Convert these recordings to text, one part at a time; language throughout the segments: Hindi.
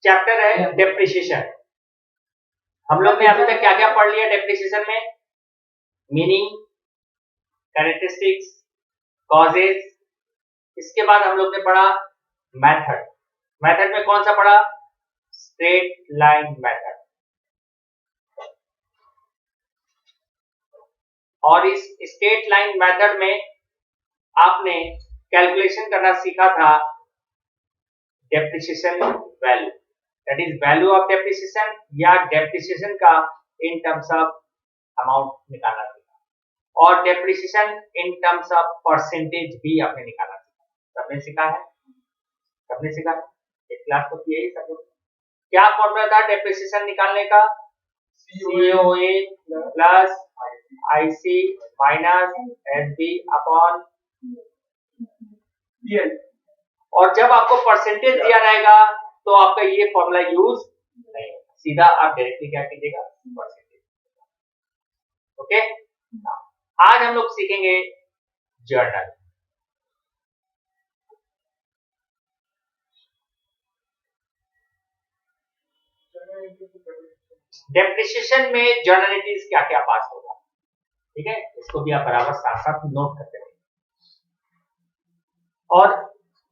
चैप्टर है डेप्रिसिएशन। हम लोग ने अभी तक क्या क्या पढ़ लिया डेप्रिसिएशन में? Meaning, characteristics, causes. इसके बाद हम लोग ने पढ़ा मेथड। मेथड में कौन सा पढ़ा? Straight line method. और इस स्ट्रेट लाइन मेथड में आपने कैलकुलेशन करना सीखा था depreciation value, that is value of depreciation, या डेप्रिसिएशन का इन टर्म्स ऑफ अमाउंट निकालना सीखा। और depreciation in terms of percentage भी आपने निकालना सीखा। सबने सीखा है? सबने सीखा? एक क्लास तो किया ही सब लोग। क्या फॉर्मूला था डेप्रिसिएशन निकालने का? COA plus IC minus SB upon DL। और जब आपको परसेंटेज दिया रहेगा तो आपका ये फॉर्मूला यूज नहीं होगा, सीधा आप डायरेक्टली क्या कीजिएगा? परसेंटेज। ओके, आज हम लोग सीखेंगे जर्नल। डेप्रिसिएशन में जर्नलिटीज क्या क्या पास होगा, ठीक है? इसको भी आप बराबर साथ साथ नोट करते रहिए। और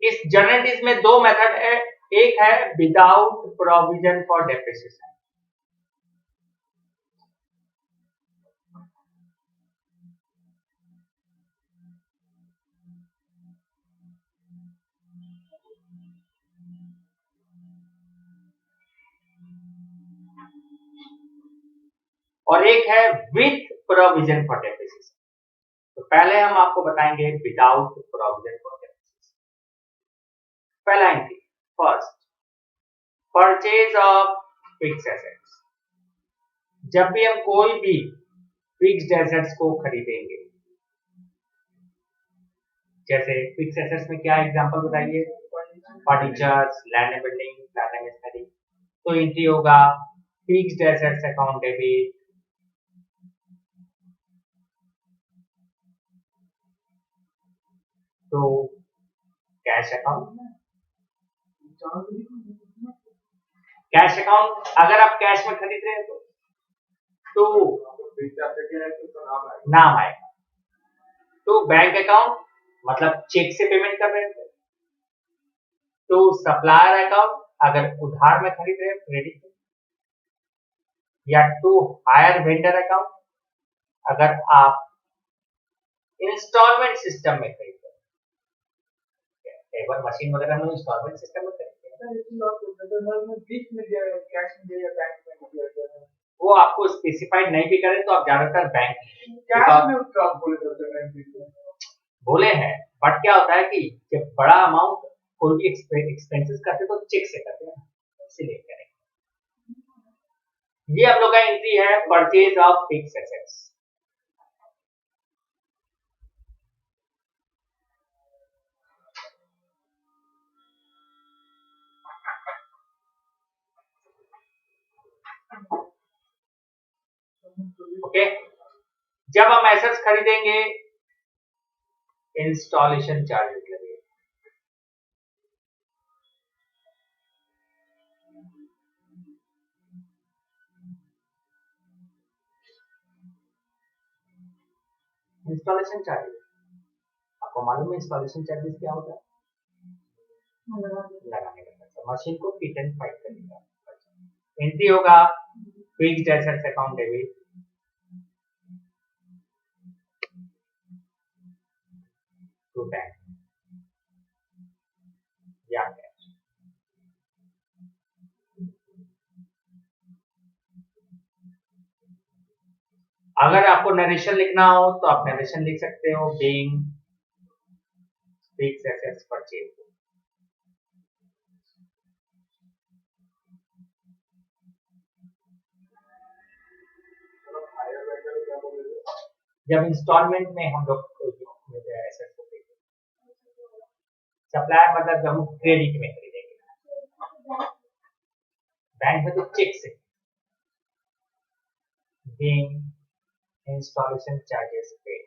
इस जर्नलिटीज में दो मेथड है, एक है विदाउट प्रोविजन फॉर डेप्रिसिएशन, और एक है विथ प्रोविजन फॉर डेप्रिसिएशन। तो पहले हम आपको बताएंगे विदाउट प्रोविजन फॉर डेप्रिसिएशन। पहला entry, first, purchase of fixed assets. जब भी हम कोई भी फिक्स्ड एसेट्स को खरीदेंगे, जैसे फिक्स्ड एसेट्स में क्या एग्जांपल बताइए? Furnitures, land and building, plant and machinery. तो एंट्री होगा fixed assets account debit to cash account. Cash account, अगर आप कैश में खरीद रहे हैं तो नाम आएगा। तो बैंक अकाउंट मतलब चेक से पेमेंट कर रहे हैं। तो सप्लायर अकाउंट अगर उधार में खरीद रहे हैं क्रेडिट, या टू हायर वेंडर अकाउंट अगर आप इंस्टॉलमेंट सिस्टम में खरीद रहे हैं। कई बार मशीन वगैरह में इंस्टॉलमेंट सिस्टम में खरीदते हैं, वो आपको स्पेसिफाइड नहीं भी करें तो आप ज्यादातर बैंक बोले हैं। बट क्या होता है कि जब बड़ा अमाउंट कोई भी एक्सपेंसेस करते तो चेक से करते हैं, इसीलिए करेंगे। ये आप लोग का एंट्री है purchase of fixed assets. Okay, जब हम एसेट्स खरीदेंगे इंस्टॉलेशन चार्जेस लगेगा। इंस्टॉलेशन चार्जेस आपको मालूम है इंस्टॉलेशन चार्जेस क्या होता है? लगाने का खर्चा, मशीन को फिट एंड फाइट करने का खर्चा। एंट्री होगा fixed assets account debit to bank या कैश। अगर आपको नरेशन लिखना हो तो आप नरेशन लिख सकते हो, बीइंग फिक्स्ड एसेट्स परचेज। जब इंस्टॉलमेंट में हम लोग एसेट्स को खरीदेंगे, सप्लायर मतलब जब हम क्रेडिट में खरीदेंगे, बैंक में तो चेक से। Being installation charges paid.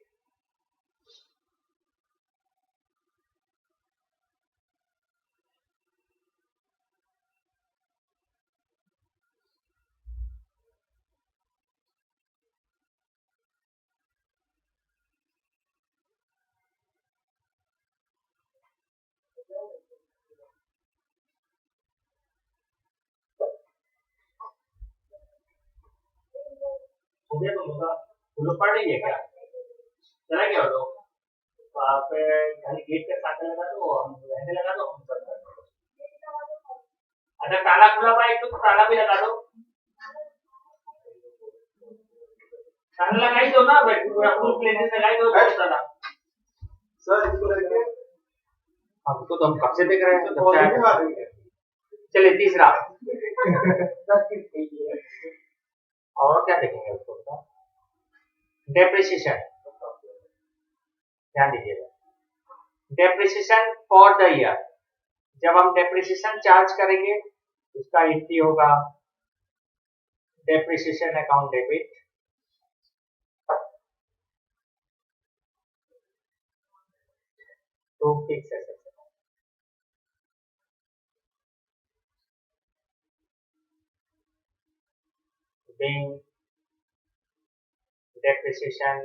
मुझे तुम लोग पढ़ रही है क्या? चला गया लोग तो आप खाली गेट के साथ लगा दो, हम रहने लगा दो, हम सब कर दो। अगर ताला खुला हुआ है तो ताला भी लगा दो। ताला लगाई दो ना, फुल प्लेसेस लगाई दो ताला। सर इसको लेके हमको तो हम कब से देख रहे हैं, कब से आए। चलिए तीसरा और क्या देखेंगे उसको, डेप्रिसिएशन। ध्यान दीजिएगा, डेप्रिसिएशन फॉर द ईयर। जब हम डेप्रिसिएशन चार्ज करेंगे उसका एंट्री होगा डेप्रिसिएशन अकाउंट डेबिट, तो fix assets being depreciation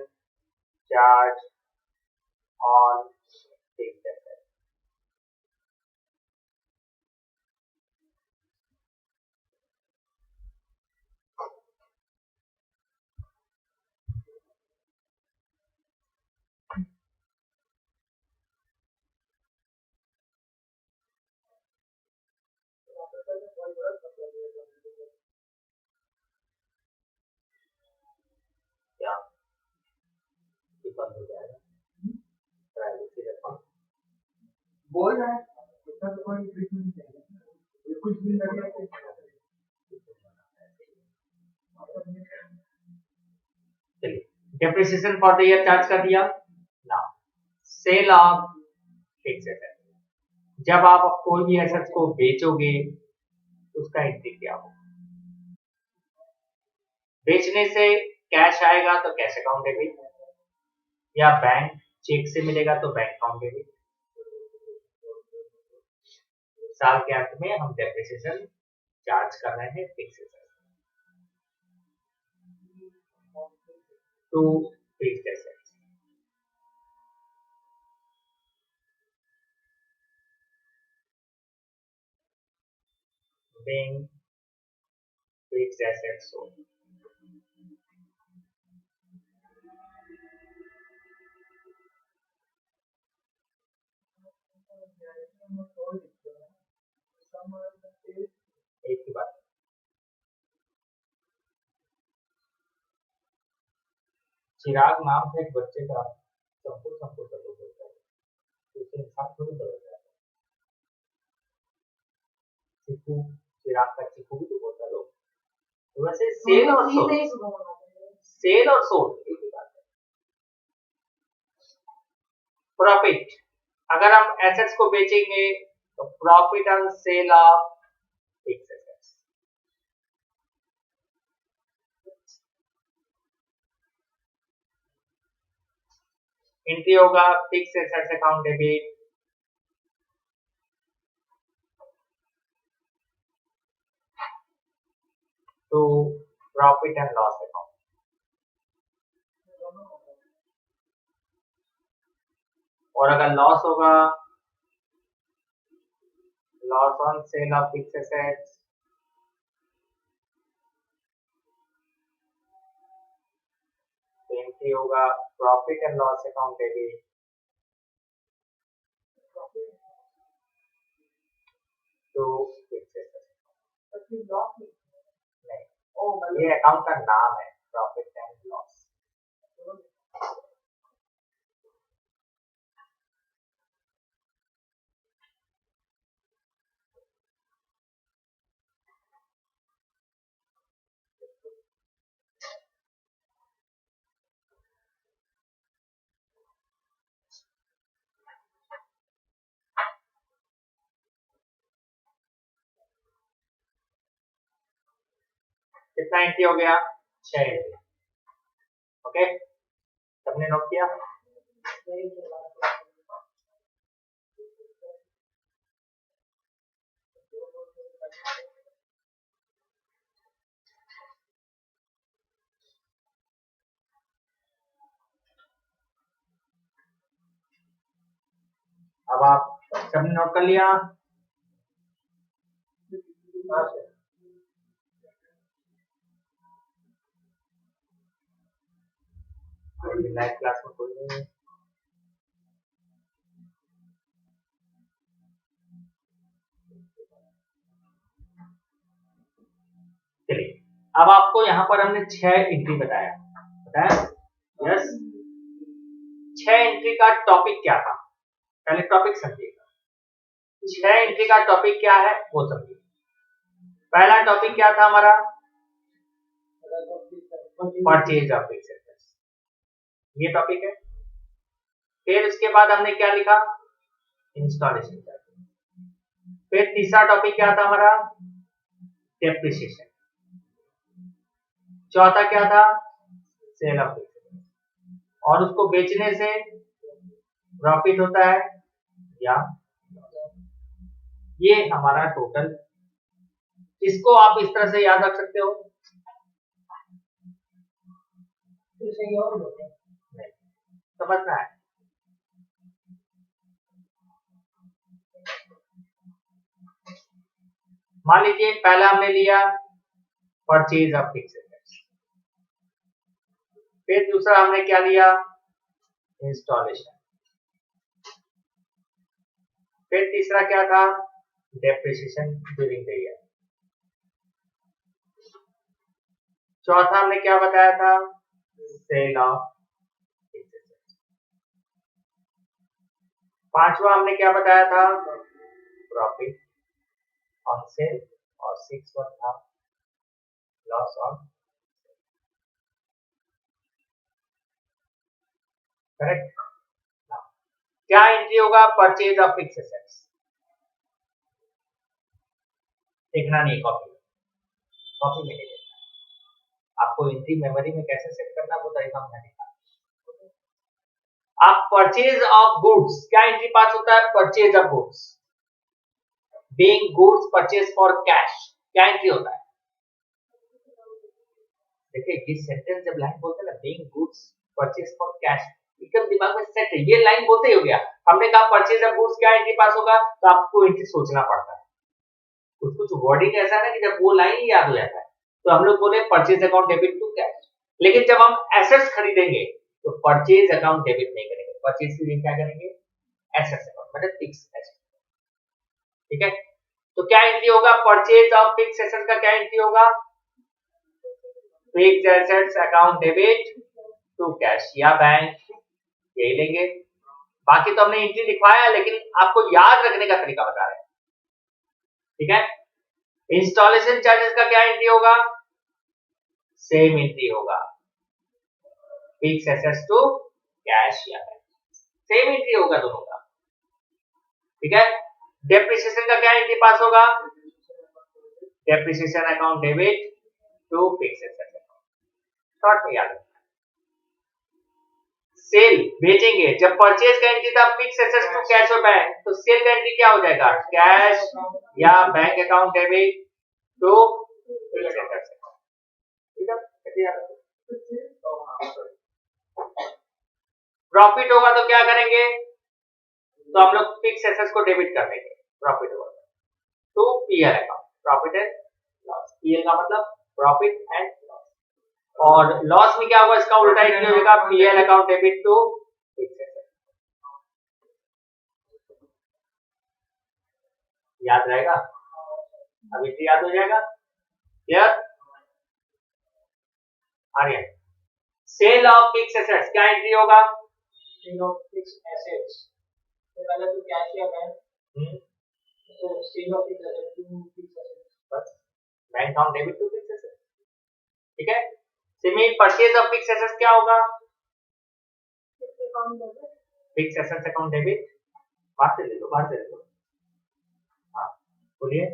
charge on fixed assets. क्या ये बंद हो जाएगा? प्राइवेसी रखना बोल रहा है इतना तो कोई ट्रीटमेंट नहीं चाहिए, कुछ दिन लगे चलिए, depreciation for the year charge कर दिया ना। सेल ऑफ फिक्स एसेट, जब आप कोई भी एसेट्स को बेचोगे उसका एंट्री क्या होगा? बेचने से कैश आएगा तो कैश अकाउंट डेबिट, या बैंक चेक से मिलेगा तो बैंक अकाउंट डेबिट। साल के अंत में हम डेप्रिसिएशन चार्ज कर रहे हैं fix asset to fixed assets. being fixed assets sold. एक ही बात, चिराग नाम था एक बच्चे का, सबको सबको सब लोग बोलता है, उसके इंसान थोड़ी बदल जाता है। चिकू, चिराग का चिकू भी तो बोलता है लोग। तो वैसे सेल और सोल, सेल और सोल एक ही बात है। प्रॉफिट, अगर हम एसेट्स को बेचेंगे तो profit on sale of fixed assets. Entry होगा fixed assets account debit to profit and loss account. और अगर लॉस होगा, loss on sale of fixed assets entry होगा profit and loss account debit to fixed assets. नहीं, ये अकाउंट का नाम है प्रॉफिट एंड लॉस। कितना एंट्री हो गया? 6 एंट्री। ओके, सबने नोट किया? अब आप सबने नोट कर लिया? लाइव क्लास में कोई नहीं है। चलिए, अब आपको यहाँ पर हमने 6 एंट्री बताया यस। 6 एंट्री का टॉपिक क्या था, पहले टॉपिक समझिएगा। 6 एंट्री का टॉपिक क्या है वो समझिए। पहला टॉपिक क्या था हमारा, परचेज ऑफ फिक्स्ड एसेट्स, ये टॉपिक है। फिर उसके बाद हमने क्या लिखा, इंस्टॉलेशन चार्ज। फिर तीसरा टॉपिक क्या था हमारा, डेप्रिसिएशन। चौथा क्या था, सेल ऑफ फिक्स्ड एसेट्स, और उसको बेचने से प्रॉफिट होता है या, ये हमारा टोटल। इसको आप इस तरह से याद रख सकते हो, नहीं, समझना है। मान लीजिए पहला हमने लिया परचेज ऑफ फिक्स्ड एसेट्स, फिर दूसरा हमने क्या लिया, इंस्टॉलेशन, फिर तीसरा क्या था, डेप्रिसिएशन ड्यूरिंग द ईयर, चौथा हमने क्या बताया था, सेल ऑफ फिक्स्ड एसेट्स, पांचवा हमने क्या बताया था, प्रॉफिट ऑन सेल, और 6 था लॉस ऑन। करेक्ट। क्या एंट्री होगा, परचेज ऑफ फिक्स्ड एसेट्स। देखना नहीं, कॉपी में नहीं देखना, आपको एंट्री मेमोरी में कैसे सेट करना वो तरीका हमने दिखा। आप परचेज ऑफ गुड्स, क्या एंट्री पास होता है, purchase of goods, being goods purchase for cash, क्या एंट्री होता है। देखिए ये सेंटेंस जब लाइन बोलते हैं ना, being goods purchase for cash, एकदम दिमाग में सेट है, ये लाइन बोलते ही हो गया। हमने कहा परचेज ऑफ गुड्स क्या एंट्री पास होगा, तो आपको एंट्री सोचना पड़ता है। कुछ वर्डिंग ऐसा है ना कि जब वो लाइन ही याद हो जाता है, तो हम लोग बोले purchase account debit to cash. लेकिन जब हम एसेट्स खरीदेंगे तो परचेज अकाउंट डेबिट नहीं करेंगे, परचेज के लिए क्या करेंगे, एसेट्स अकाउंट, मतलब फिक्स एसेट। ठीक है, तो क्या एंट्री होगा, परचेज ऑफ फिक्स एसेट का क्या एंट्री होगा, fix assets account debit to cash या बैंक, यही लेंगे। बाकी तो हमने एंट्री लिखवाया, लेकिन आपको याद रखने का तरीका बता रहे हैं। ठीक है, इंस्टॉलेशन चार्जेस का क्या एंट्री होगा, सेम एंट्री होगा, फिक्स एसेट्स टू कैश या बैंक, सेम एंट्री होगा दोनों का। ठीक है, डेप्रिसिएशन का क्या एंट्री पास होगा, depreciation account debit to fix assets account, short में याद रखना। सेल बेचेंगे, जब परचेज का एंट्री था फिक्स एसेट्स टू कैश और बैंक, तो सेल का एंट्री क्या हो जाएगा, कैश या bank account debit to fix assets account. ठीक है, प्रॉफिट होगा तो क्या करेंगे, तो हम लोग फिक्स एसेट्स को डेबिट कर देंगे, प्रॉफिट होगा तो PL account, profit and loss, PL का मतलब प्रॉफिट एंड लॉस, और लॉस में क्या होगा, इसका उल्टा एंट्री होगा, PL account debit to fix assets. याद रहेगा, अभी तो याद हो जाएगा, clear. Aryan, sale of fix assets क्या एंट्री होगा, सेल ऑफ फिक्स्ड एसेट्स, तो पहले तो कैश या बैंक, तो sale of fixed assets to fixed assets, बस bank account debit to fix assets. ठीक है, similar purchase of fix assets क्या होगा, फिक्स एसेट्स अकाउंट डेबिट, बाहर से ले लो, बाहर से ले लो, हाँ बोलिए।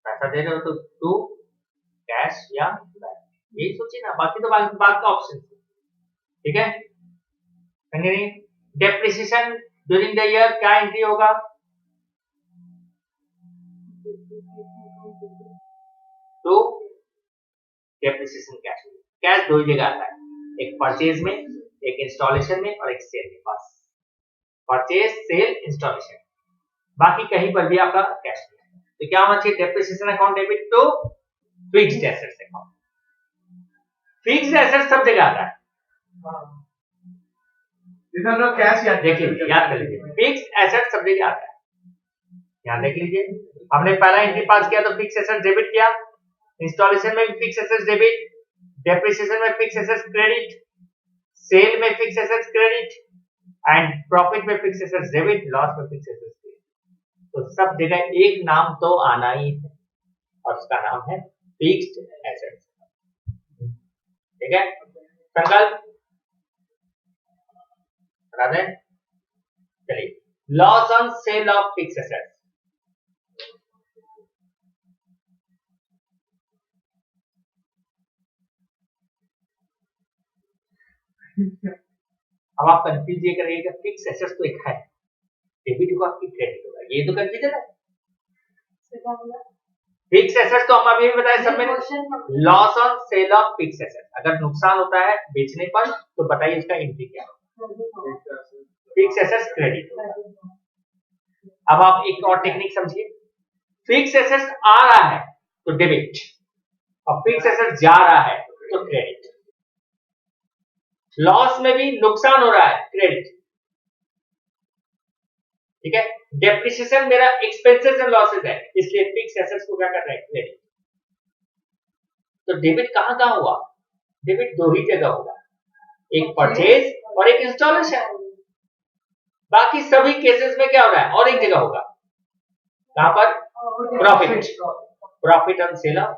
पैसा दे रहे हो तो टू कैश या बैंक, यही सोचिए ना, बाकी तो बाद का ऑप्शन। ठीक है, डेप्रिसिएशन ड्यूरिंग द ईयर क्या एंट्री होगा, तो डेप्रिसिएशन कैश, कैश दो जगह आता है, एक परचेज में एक इंस्टॉलेशन में और एक सेल में, बस परचेज सेल इंस्टॉलेशन, बाकी कहीं पर भी आपका कैश नहीं। तो क्या होना चाहिए, depreciation account debit to fixed assets account. Fixed asset सब जगह आता है, हम लोग कैश याद देख लीजिए, याद कर लीजिए, फिक्स्ड एसेट सब जगह आता है, ध्यान देख लीजिए। हमने पहला एंट्री पास किया तो फिक्स्ड एसेट डेबिट किया, इंस्टॉलेशन में भी फिक्स्ड एसेट डेबिट, डेप्रिसिएशन में फिक्स्ड एसेट क्रेडिट, सेल में fixed asset credit and profit में फिक्स्ड एसेट डेबिट, लॉस में फिक्स्ड एसेट क्रेडिट। तो सब जगह एक नाम तो आना ही है और उसका नाम है फिक्स्ड एसेट्स, ठीक है। संकल्प बता दें, चलिए, loss on sale of fixed assets. अब आप कंफ्यूज ये करिएगा, फिक्स एसेट्स तो एक है, डेबिट होगा कि क्रेडिट होगा, ये तो कंफ्यूजन है। फिक्स एसेट्स तो हम अभी भी बताए सब में, loss on sale of fix assets, अगर नुकसान होता है बेचने पर तो बताइए उसका एंट्री क्या होगा, फिक्स एसेट्स क्रेडिट होगा। अब आप एक और टेक्निक समझिए, फिक्स एसेट्स आ रहा है तो डेबिट और फिक्स एसेट्स जा रहा है तो क्रेडिट। लॉस में भी नुकसान हो रहा है, क्रेडिट, ठीक है। डेप्रिसिएशन मेरा एक्सपेंसेस एंड लॉसेस है, इसलिए फिक्स एसेट्स को क्या कर रहा है, क्रेडिट। तो डेबिट कहां हुआ, डेबिट दो ही जगह होगा, एक परचेज और एक इंस्टॉलेशन, बाकी सभी केसेस में क्या हो रहा है, और एक जगह होगा, कहां पर, profit, profit on sale of.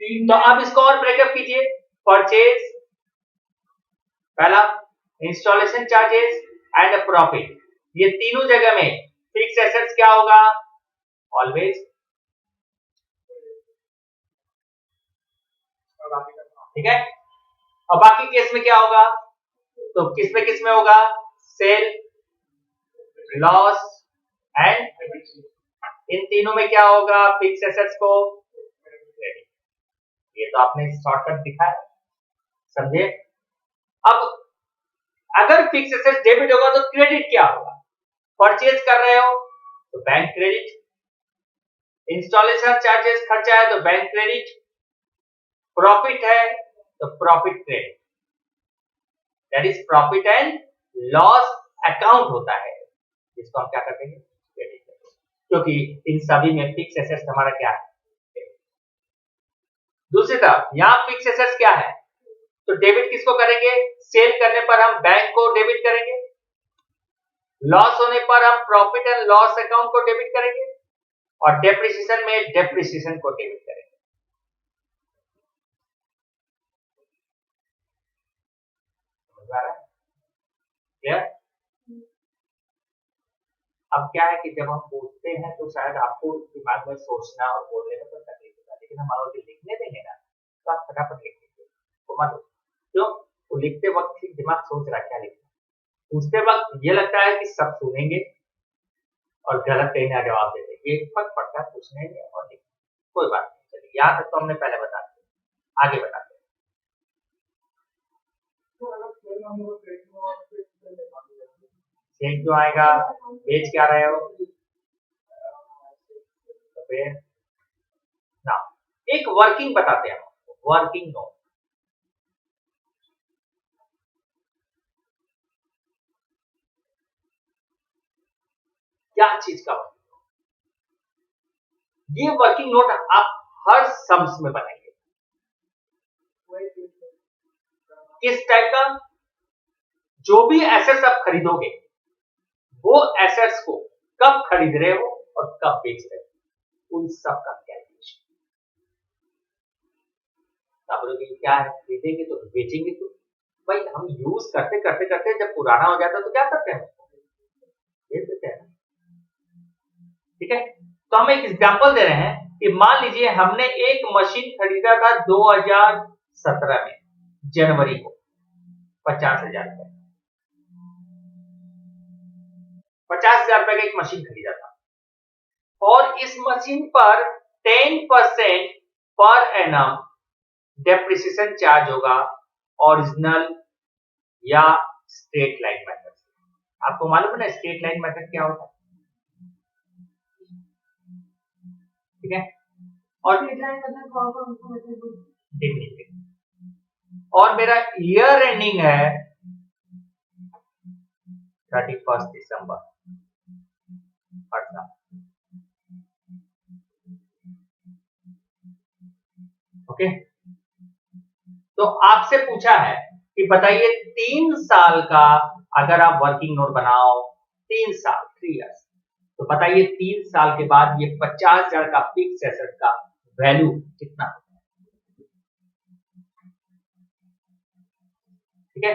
तो आप इसको और ब्रेकअप कीजिए, परचेज पहला, इंस्टॉलेशन चार्जेस एंड प्रॉफिट, ये तीनों जगह में फिक्स एसेट्स क्या होगा, ऑलवेज, ठीक है। और बाकी केस में क्या होगा, तो किस में होगा, सेल, लॉस एंड, इन तीनों में क्या होगा, फिक्स एसेट्स को क्रेडिट। ये तो आपने शॉर्टकट दिखाया, समझे। अब अगर फिक्स एसेट्स डेबिट होगा तो क्रेडिट क्या होगा, परचेज कर रहे हो तो बैंक क्रेडिट, इंस्टॉलेशन चार्जेस खर्चा है तो बैंक क्रेडिट, प्रॉफिट है तो profit credit, that is profit and loss account होता है, जिसको हम क्या करते हैं, क्रेडिट, क्योंकि इन सभी में फिक्स एसेट्स हमारा क्या है। दूसरी तरफ यहां फिक्स एसेट्स क्या है, तो डेबिट किसको करेंगे, सेल करने पर हम बैंक को डेबिट करेंगे, लॉस होने पर हम प्रॉफिट एंड लॉस अकाउंट को डेबिट करेंगे, और डेप्रिसिएशन में डेप्रिसिएशन को डेबिट करेंगे। क्लियर। अब क्या है कि जब हम पूछते हैं तो शायद आपको दिमाग में सोचना और बोलने में तो तकलीफ होता है, लेकिन हम अगर लिखने देंगे ना तो आप फटाफट लिख लीजिए, तो मत क्यों, तो लिखते वक्त ही दिमाग सोच रहा क्या लिखना, पूछते वक्त ये लगता है कि सब सुनेंगे और गलत कहीं ना जवाब दे देंगे, ये फर्क पड़ता है पूछने में और लिखने, कोई बात नहीं। चलिए यहाँ तक तो हमने पहले बता दिया, आगे बताते हैं। सेल क्यों आएगा, बेच क्या रहे हो, तो फिर ना एक वर्किंग बताते हैं, वर्किंग नोट, क्या चीज का वर्किंग नोट, ये वर्किंग नोट आप हर सम्स में बनाएंगे, किस टाइप का, जो भी एसेट्स आप खरीदोगे वो एसेट्स को कब खरीद रहे हो और कब बेच रहे हो, उन सब का कैलकुलेशन। आप बोलोगे क्या है, खरीदेंगे तो बेचेंगे तो, भाई हम यूज करते करते करते जब पुराना हो जाता है तो क्या करते हैं, बेच देते हैं, ठीक है। तो हम एक एग्जांपल दे रहे हैं कि मान लीजिए हमने एक मशीन खरीदा था 2017 में जनवरी को 50,000 रुपए, 50,000 रुपए का एक मशीन खरीदा था, और इस मशीन पर 10% पर एनम डेप्रिसिएशन चार्ज होगा, ओरिजिनल या स्ट्रेट लाइन मेथड से। आपको मालूम है ना स्ट्रेट लाइन मेथड क्या होता है? ठीक है, और और मेरा ईयर एंडिंग है 31 दिसंबर हर साल। ओके, तो आपसे पूछा है कि बताइए 3 साल का अगर आप वर्किंग नोट बनाओ, 3 साल 3 इयर्स, तो बताइए 3 साल के बाद ये 50,000 का फिक्स एसेट का वैल्यू कितना? ठीक है,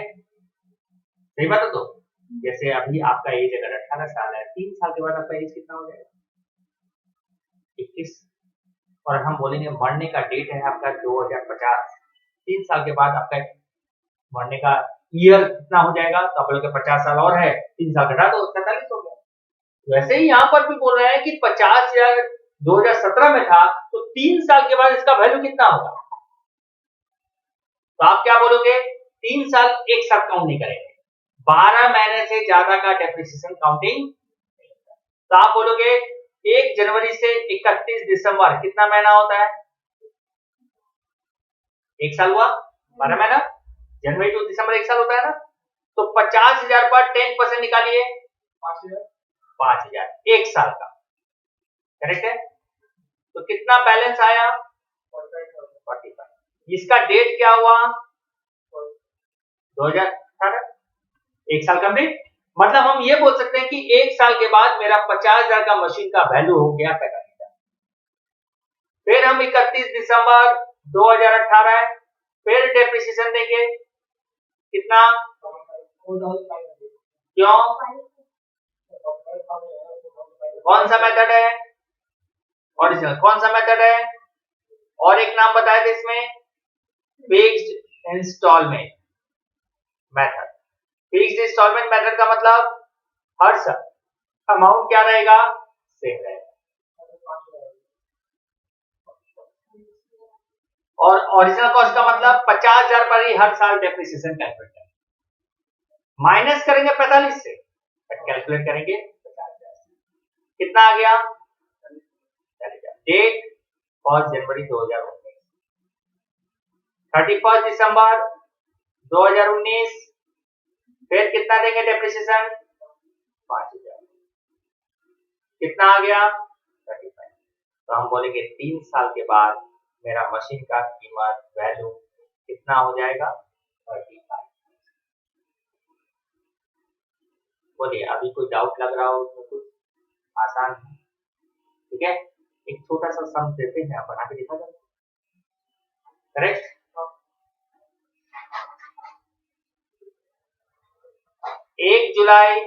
सही बात है। तो जैसे अभी आपका एज अगर 18 साल है, 3 साल के बाद आपका एज कितना हो जाएगा? 21। और हम बोलेंगे मरने का डेट है आपका 2050, 3 साल के बाद आपका मरने का ईयर कितना हो जाएगा? तो आप लोग 50 साल और है, 3 साल घटा दो 47 हो गया। वैसे ही यहाँ पर भी बोल रहे हैं कि 50,000 2017 में था, तो 3 साल के बाद इसका वैल्यू कितना होगा? तो आप क्या बोलोगे? 3 साल एक साथ काउंट नहीं करेंगे, 12 महीने से ज्यादा का डेप्रिसिएशन काउंटिंग। तो आप बोलोगे 1 जनवरी से 31 दिसंबर कितना महीना होता है? 1 साल हुआ, 12 महीना, जनवरी टू दिसंबर 1 साल होता है ना। तो 50,000 पर 10% निकालिए, 5,000 1 साल का, करेक्ट है। तो कितना बैलेंस आया? 45। इसका डेट क्या हुआ? 2018, 1 साल कंप्लीट। मतलब हम ये बोल सकते हैं कि 1 साल के बाद मेरा 50,000 का मशीन का वैल्यू हो गया 45,000। फिर हम 31 दिसंबर 2018 फिर डेप्रिसिएशन देंगे, कितना? क्यों? कौन सा मेथड है? ओरिजिनल। कौन सा मेथड है? और एक नाम बताया था इसमें, fixed installment method. Fixed installment method का मतलब हर साल अमाउंट क्या रहेगा? सेम रहेगा। और ओरिजिनल कॉस्ट का मतलब 50,000 पर ही हर साल डेप्रिसिएशन कैलकुलेट करेंगे, माइनस करेंगे 45 से, कैलकुलेट करेंगे 50,000। कितना आ गया? डेट 1 जनवरी 2019, 31 दिसंबर 2019, फिर कितना देंगे डेप्रिसिएशन? 5,000। कितना आ गया? 35। तो हम बोलेंगे 3 साल के बाद मेरा मशीन का कीमत वैल्यू कितना हो जाएगा? 35। बोलिए, अभी कोई डाउट लग रहा हो तो कुछ आसान है, ठीक है। एक छोटा सा सम देते हैं, बना के दिखा जाए, करेक्ट। 1 जुलाई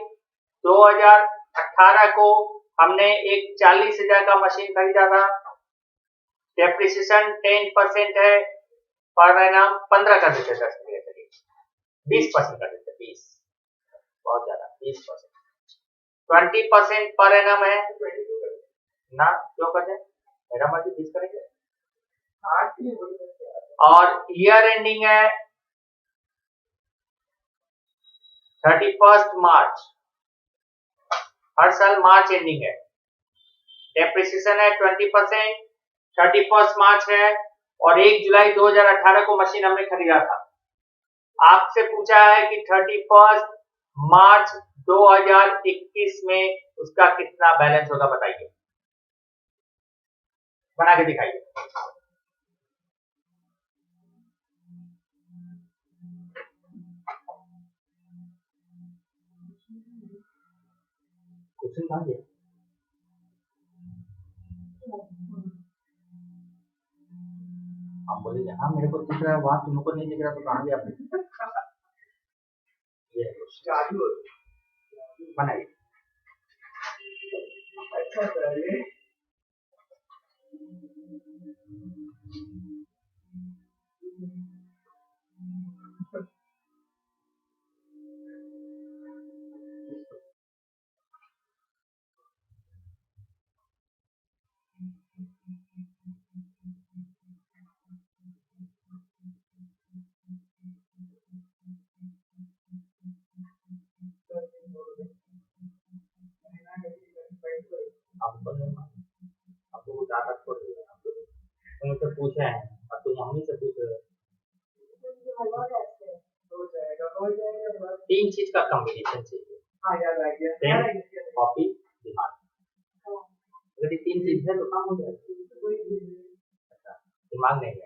2018 को हमने एक 40,000 का मशीन खरीदा था, डेप्रिसिएशन 10% है, पर एनम 15 कर देते, 20% कर देते, 20 बहुत ज्यादा, 20%, 20% पर एनम है ना, क्यों कर दे, मेरा मर्जी 20 करेंगे। और ईयर एंडिंग है 31 मार्च, हर साल मार्च एंडिंग है, डेप्रिसिएशन है 20%, 31 मार्च है, और 1 जुलाई 2018 को मशीन हमने खरीदा था। आपसे पूछा है कि 31 मार्च 2021 में उसका कितना बैलेंस होगा, बताइए, बना के दिखाइए। क्वेश्चन कहां गया? हम बोले हाँ मेरे को दिख रहा है, वहां तुमको नहीं दिख रहा, तो कहां गया आपने? ये बनाइए। नाटक छोड़ दिया, तुमसे पूछा है और तुम मम्मी से पूछ रहे हो। तीन चीज का कॉम्बिनेशन चाहिए, पेन, कॉपी, दिमाग। अगर ये तीन चीज है तो काम हो जाएगा। अच्छा, दिमाग नहीं है,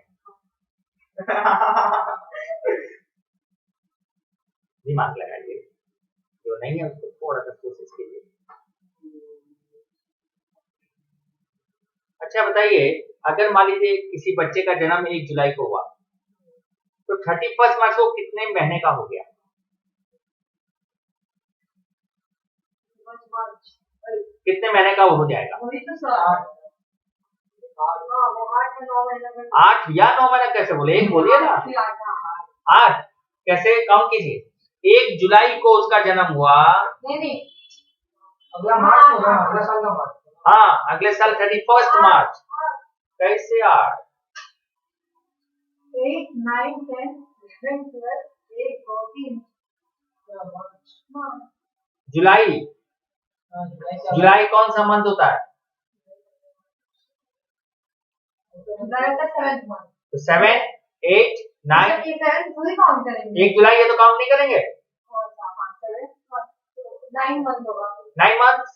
दिमाग लगाइए, जो नहीं है उसको थोड़ा सा कोशिश कीजिए। अच्छा बताइए, अगर मान लीजिए किसी बच्चे का जन्म 1 जुलाई को हुआ तो 31 मार्च को कितने महीने का हो गया? कितने महीने का हो जाएगा? 8 या 9 महीने कैसे बोले? एक बोलिए ना। 8 कैसे कम कीजिए? 1 जुलाई को उसका जन्म हुआ। नहीं अगला मार्च होगा, अगला साल का मार्च। हाँ, अगले साल 31 मार्च। कैसे 8? 8, 9, 10, 11, 12, 1, 2, 3 जुलाई। जुलाई कौन सा मंथ होता है? तो 7, 8, 9 1 जुलाई है तो काउंट नहीं करेंगे? 9 मंथ होगा। 9 मंथ्स,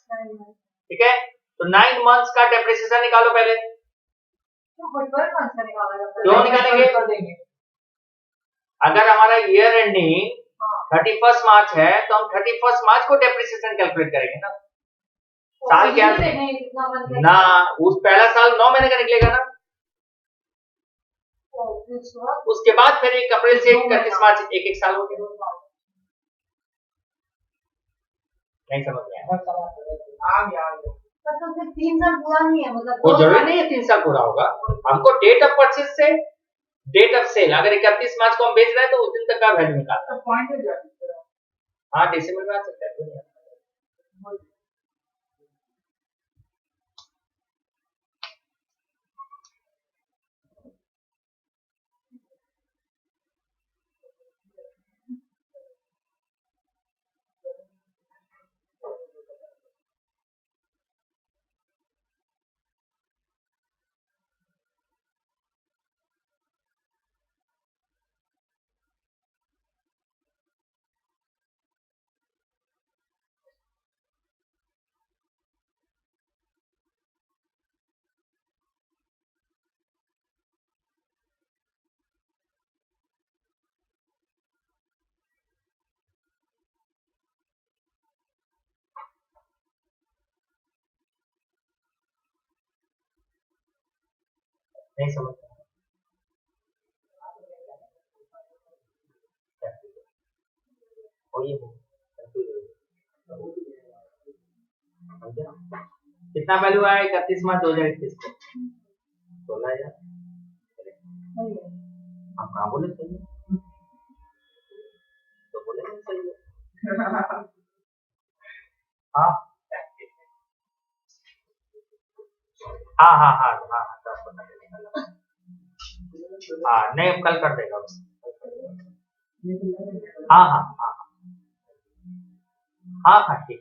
ठीक है। तो 9 मंथ्स का डेप्रिसिएशन निकालो पहले। क्यों निकालेंगे? अगर हमारा ईयर एंडिंग 31 मार्च है तो हम 31 मार्च को डेप्रिसिएशन कैलकुलेट करेंगे ना। साल क्या ना, उस पहला साल 9 महीने का निकलेगा ना। उसके बाद फिर 1 अप्रैल से 31 मार्च एक साल हो गया। नहीं समझ में आया? तो 3 साल पूरा नहीं है, मतलब वो जरूरी नहीं है 3 साल पूरा होगा। हमको डेट ऑफ परचेज से डेट ऑफ सेल, अगर 31 मार्च को हम बेच रहे हैं तो उस दिन तक का वैल्यू निकालना। हाँ, डेसिमल में आ सकता है। नहीं समझ में कितना वैल्यू आया 31 मार्च 2021 को? 16,000। हम कहाँ बोले सही है? तो बोले नहीं सही है। हाँ हाँ हाँ हाँ हाँ 10-15 निकाला। हाँ नहीं, अब कल कर देगा। हाँ हाँ हाँ हाँ हाँ ठीक।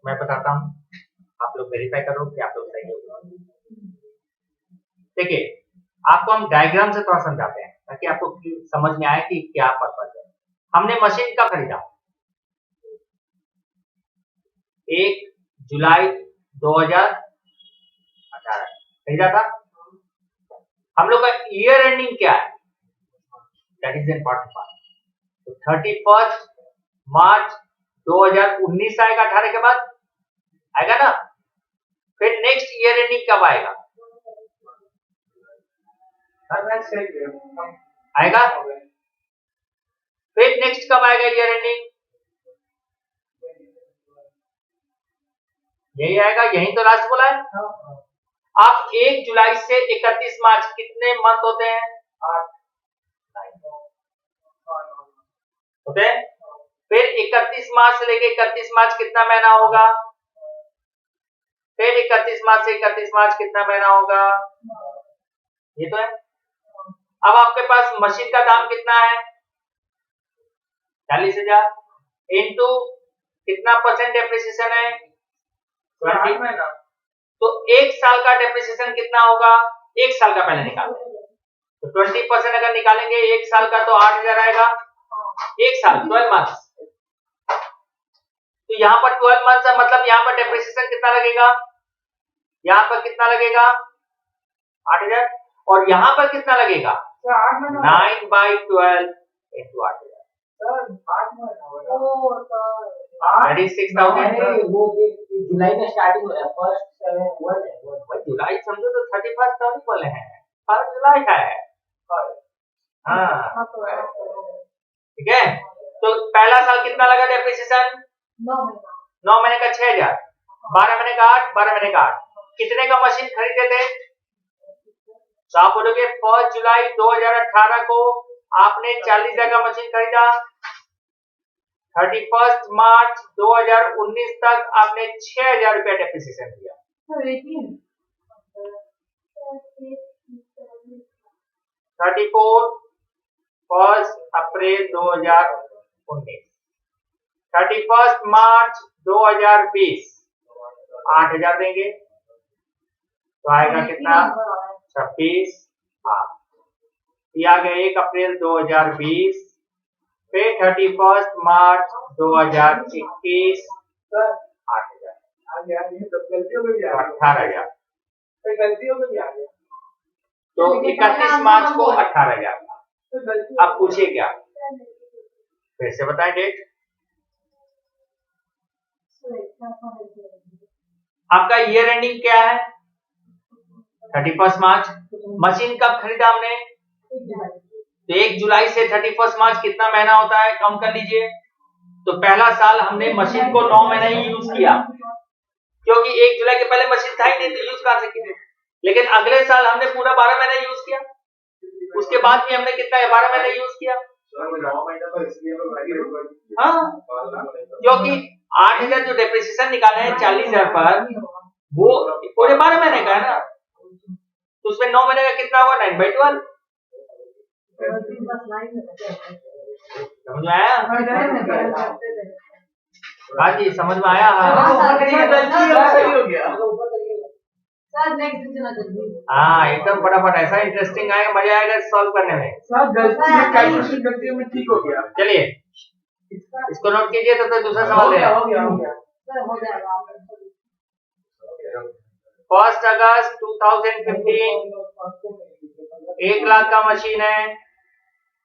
मैं बताता हूँ, आप लोग वेरीफाई करो कि आप लोग सही हो। देखिए, आपको हम डायग्राम से थोड़ा समझाते हैं ताकि आपको समझ में आए कि क्या पर्पज है। हमने मशीन कब खरीदा? 1 जुलाई 2018 खरीदा था। हम लोग का ईयर एंडिंग क्या है? That is important part. तो 31 मार्च 2019 आएगा 18 के बाद, आएगा ना। फिर नेक्स्ट ईयर एंडिंग कब आएगा? आएगा। फिर नेक्स्ट कब आएगा ईयर एंडिंग? यही आएगा, यही तो लास्ट बोला है। अब 1 जुलाई से 31 मार्च कितने मंथ होते हैं? 8 होते हैं। फिर 31 मार्च से लेके 31 मार्च कितना महीना होगा? फिर 31 मार्च से 31 मार्च कितना महीना होगा? ये तो है। अब आपके पास मशीन का दाम कितना है? 40,000 इंटू कितना परसेंट डेप्रिसिएशन है? 20। तो 1 साल का डेप्रिसिएशन कितना होगा? 1 साल का पहले निकालें, तो 20% अगर निकालेंगे 1 साल का तो 8,000 आएगा। 1 साल 12 मंथ्स, तो यहाँ पर 12 मंथ्स है, मतलब यहाँ पर डेप्रिसिएशन कितना लगेगा? यहाँ पर कितना लगेगा? 8,000। और यहाँ पर कितना लगेगा? 9/12 इंटू 8,000, that is 6,000। वो जुलाई में स्टार्टिंग हो रहा है, फर्स्ट 7 1 है। जुलाई समझो तो 31 तो नहीं बोले हैं, 1 जुलाई है। हाँ ठीक है। तो पहला साल कितना लगा डेप्रिसिएशन? 9 महीने का 6,000, 12 महीने का 8, 12 महीने का 8। कितने का मशीन खरीदे थे? तो आप बोलोगे 1 जुलाई 2018 को आपने 40,000 का मशीन खरीदा, 31 मार्च 2019 तक आपने 6,000 रुपया डेप्रिसिएशन दिया। 1 अप्रैल 2019, 31 मार्च 2020 8,000 देंगे, तो आएगा कितना? 26। हाँ, ये आ गया 1 अप्रैल 2020, फिर 31 मार्च 2021 8,000, 18,000। तो 31 मार्च को 18,000 था। अब पूछिए क्या? फिर से बताएं डेट। आपका ईयर एंडिंग क्या है? 31 मार्च। मशीन कब खरीदा हमने? तो 1 जुलाई से 31 मार्च कितना महीना होता है? काउंट कर लीजिए। तो पहला साल हमने मशीन को 9 महीना ही यूज किया, क्योंकि 1 जुलाई के पहले मशीन था ही नहीं, तो यूज कहां से किए। लेकिन अगले साल हमने पूरा 12 महीना यूज किया, उसके बाद भी हमने कितना 12 महीना यूज किया। हाँ, क्योंकि 8,000 जो डेप्रिसिएशन निकाले हैं 40,000 पर, वो पूरे 12 महीने का है ना, तो उसमें 9 महीने का कितना हुआ? 9/12। समझ में आया? हाँ जी, समझ में आया। हाँ एकदम फटाफट, ऐसा इंटरेस्टिंग आएगा, मजा आएगा सॉल्व करने में। ठीक हो गया। चलिए इसको नोट कीजिए, तो दूसरा सवाल है। 1 अगस्त 2015, 1 लाख का मशीन है,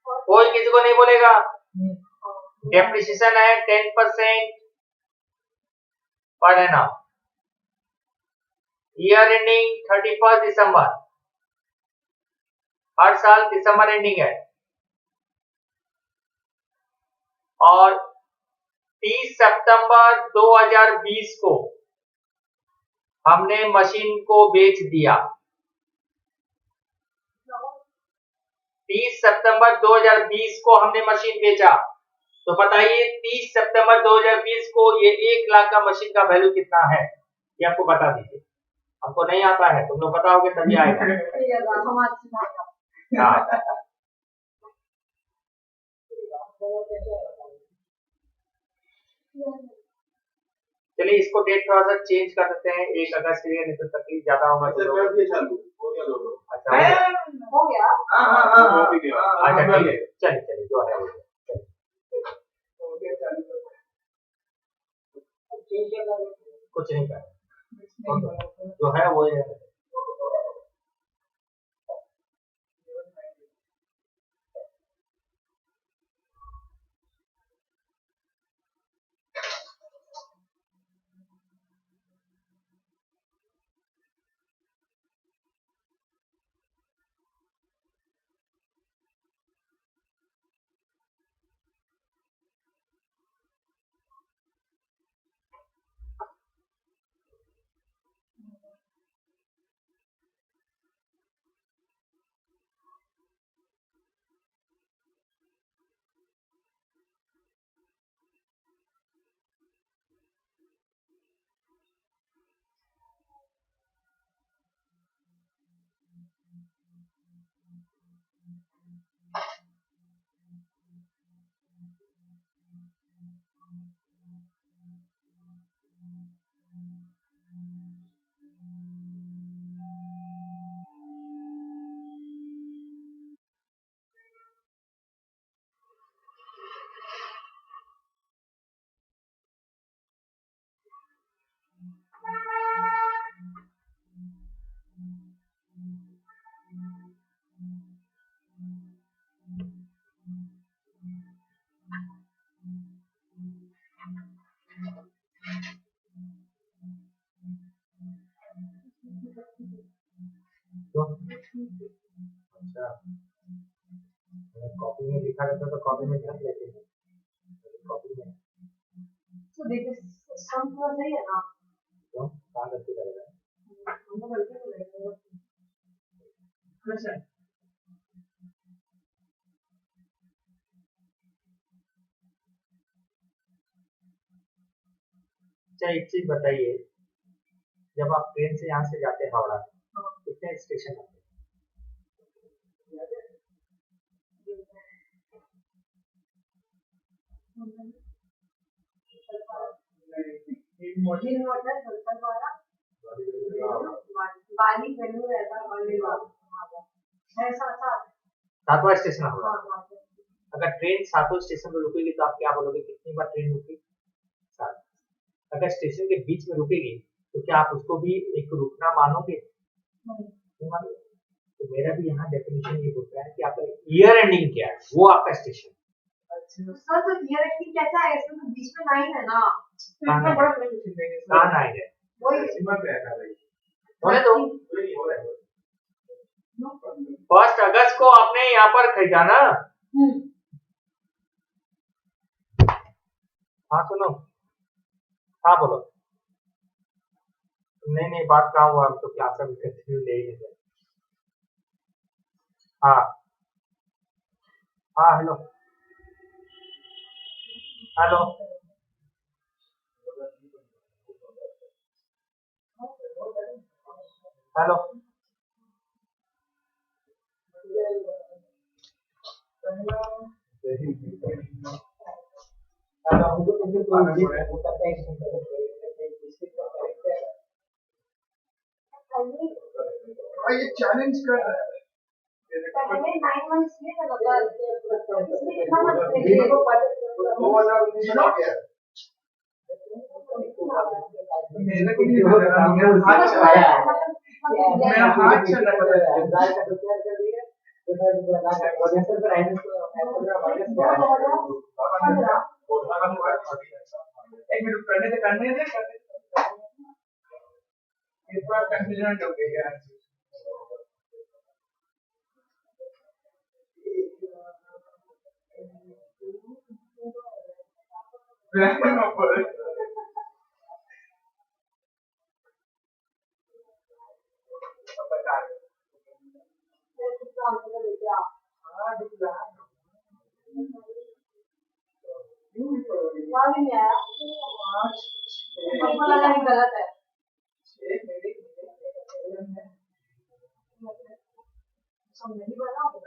कोई किसी को नहीं बोलेगा। डेप्रिसिएशन है 10% पर एनम। ईयर एंडिंग 31 दिसंबर, हर साल दिसंबर एंडिंग है। और 30 सितंबर 2020 को हमने मशीन को बेच दिया। 30 सितंबर 2020 को हमने मशीन बेचा, तो बताइए 30 सितंबर 2020 को ये 1 लाख का मशीन का वैल्यू कितना है, ये आपको बता दीजिए। हमको नहीं आता है, तुम लोग बताओगे तभी आएगा। हाँ चलिए इसको डेट थोड़ा सा चेंज कर देते हैं 1 अगस्त के लिए, नहीं तो तकलीफ ज्यादा होगा। अच्छा हो गया। अच्छा चलिए चलिए जो है वो कुछ नहीं कर, जो है वो है। तो अच्छा, कॉपी में लिखा रहता तो कॉपी में ध्यान लेते हैं, कॉपी में तो देखिए सम थोड़ा सही है ना, तो कहाँ गलती कर रहा है? हमको गलती तो नहीं है वैसे। अच्छा एक चीज बताइए, जब आप ट्रेन से यहाँ से जाते हैं हावड़ा, कितने स्टेशन आते हैं? मोदी वाटर संसद वाला बाली वेन्यू रहता है ऐसा। सातवां स्टेशन हावड़ा। हाँ अगर ट्रेन सातों स्टेशन पर रुकेगी तो आप क्या बोलोगे, कितनी बार ट्रेन रुकी? सात। अगर स्टेशन के बीच में रुकेगी तो क्या आप उसको भी एक रुकना मानोगे? नहीं मानोगे। तो मेरा भी यहाँ डेफिनेशन ये होता है कि आपका ईयर एंडिंग क्या है, वो आपका स्टेशन। सर तो ईयर एंडिंग कैसा है, इसमें तो बीच में लाइन है ना, कहाँ नाइन है? होने दो। 1 अगस्त को आपने यहाँ पर खरीदा ना? हाँ सुनो, हाँ बोलो। नहीं बात कहाँ हुआ, हम तो क्लास में कंटिन्यू ले ही नहीं। हाँ हाँ हेलो हेलो हेलो ये चैलेंज कर रहा है। पहले 9 मंथ्स लिए थे मतलब इसमें कितना मंथ मेरे को नहीं लग रहा, मेरा हाथ चल रहा है। एक मिनट करने दे इस बार कंफ्यूजन हो गई यार। गलत है। नहीं बना हो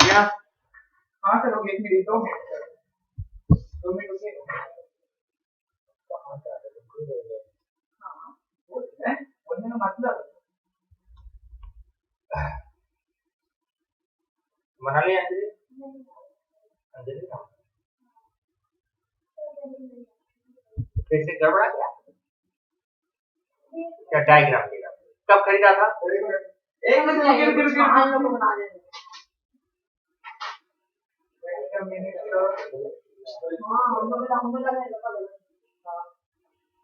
गया? हाँ सर हो गया, 1 मिनट 2 मिनट बोलने का मतलब मनाली अंजलि अंजलि ना फिर से गड़बड़ा क्या डायग्राम देगा? कब खरीदा था? एक मिनट बना देंगे।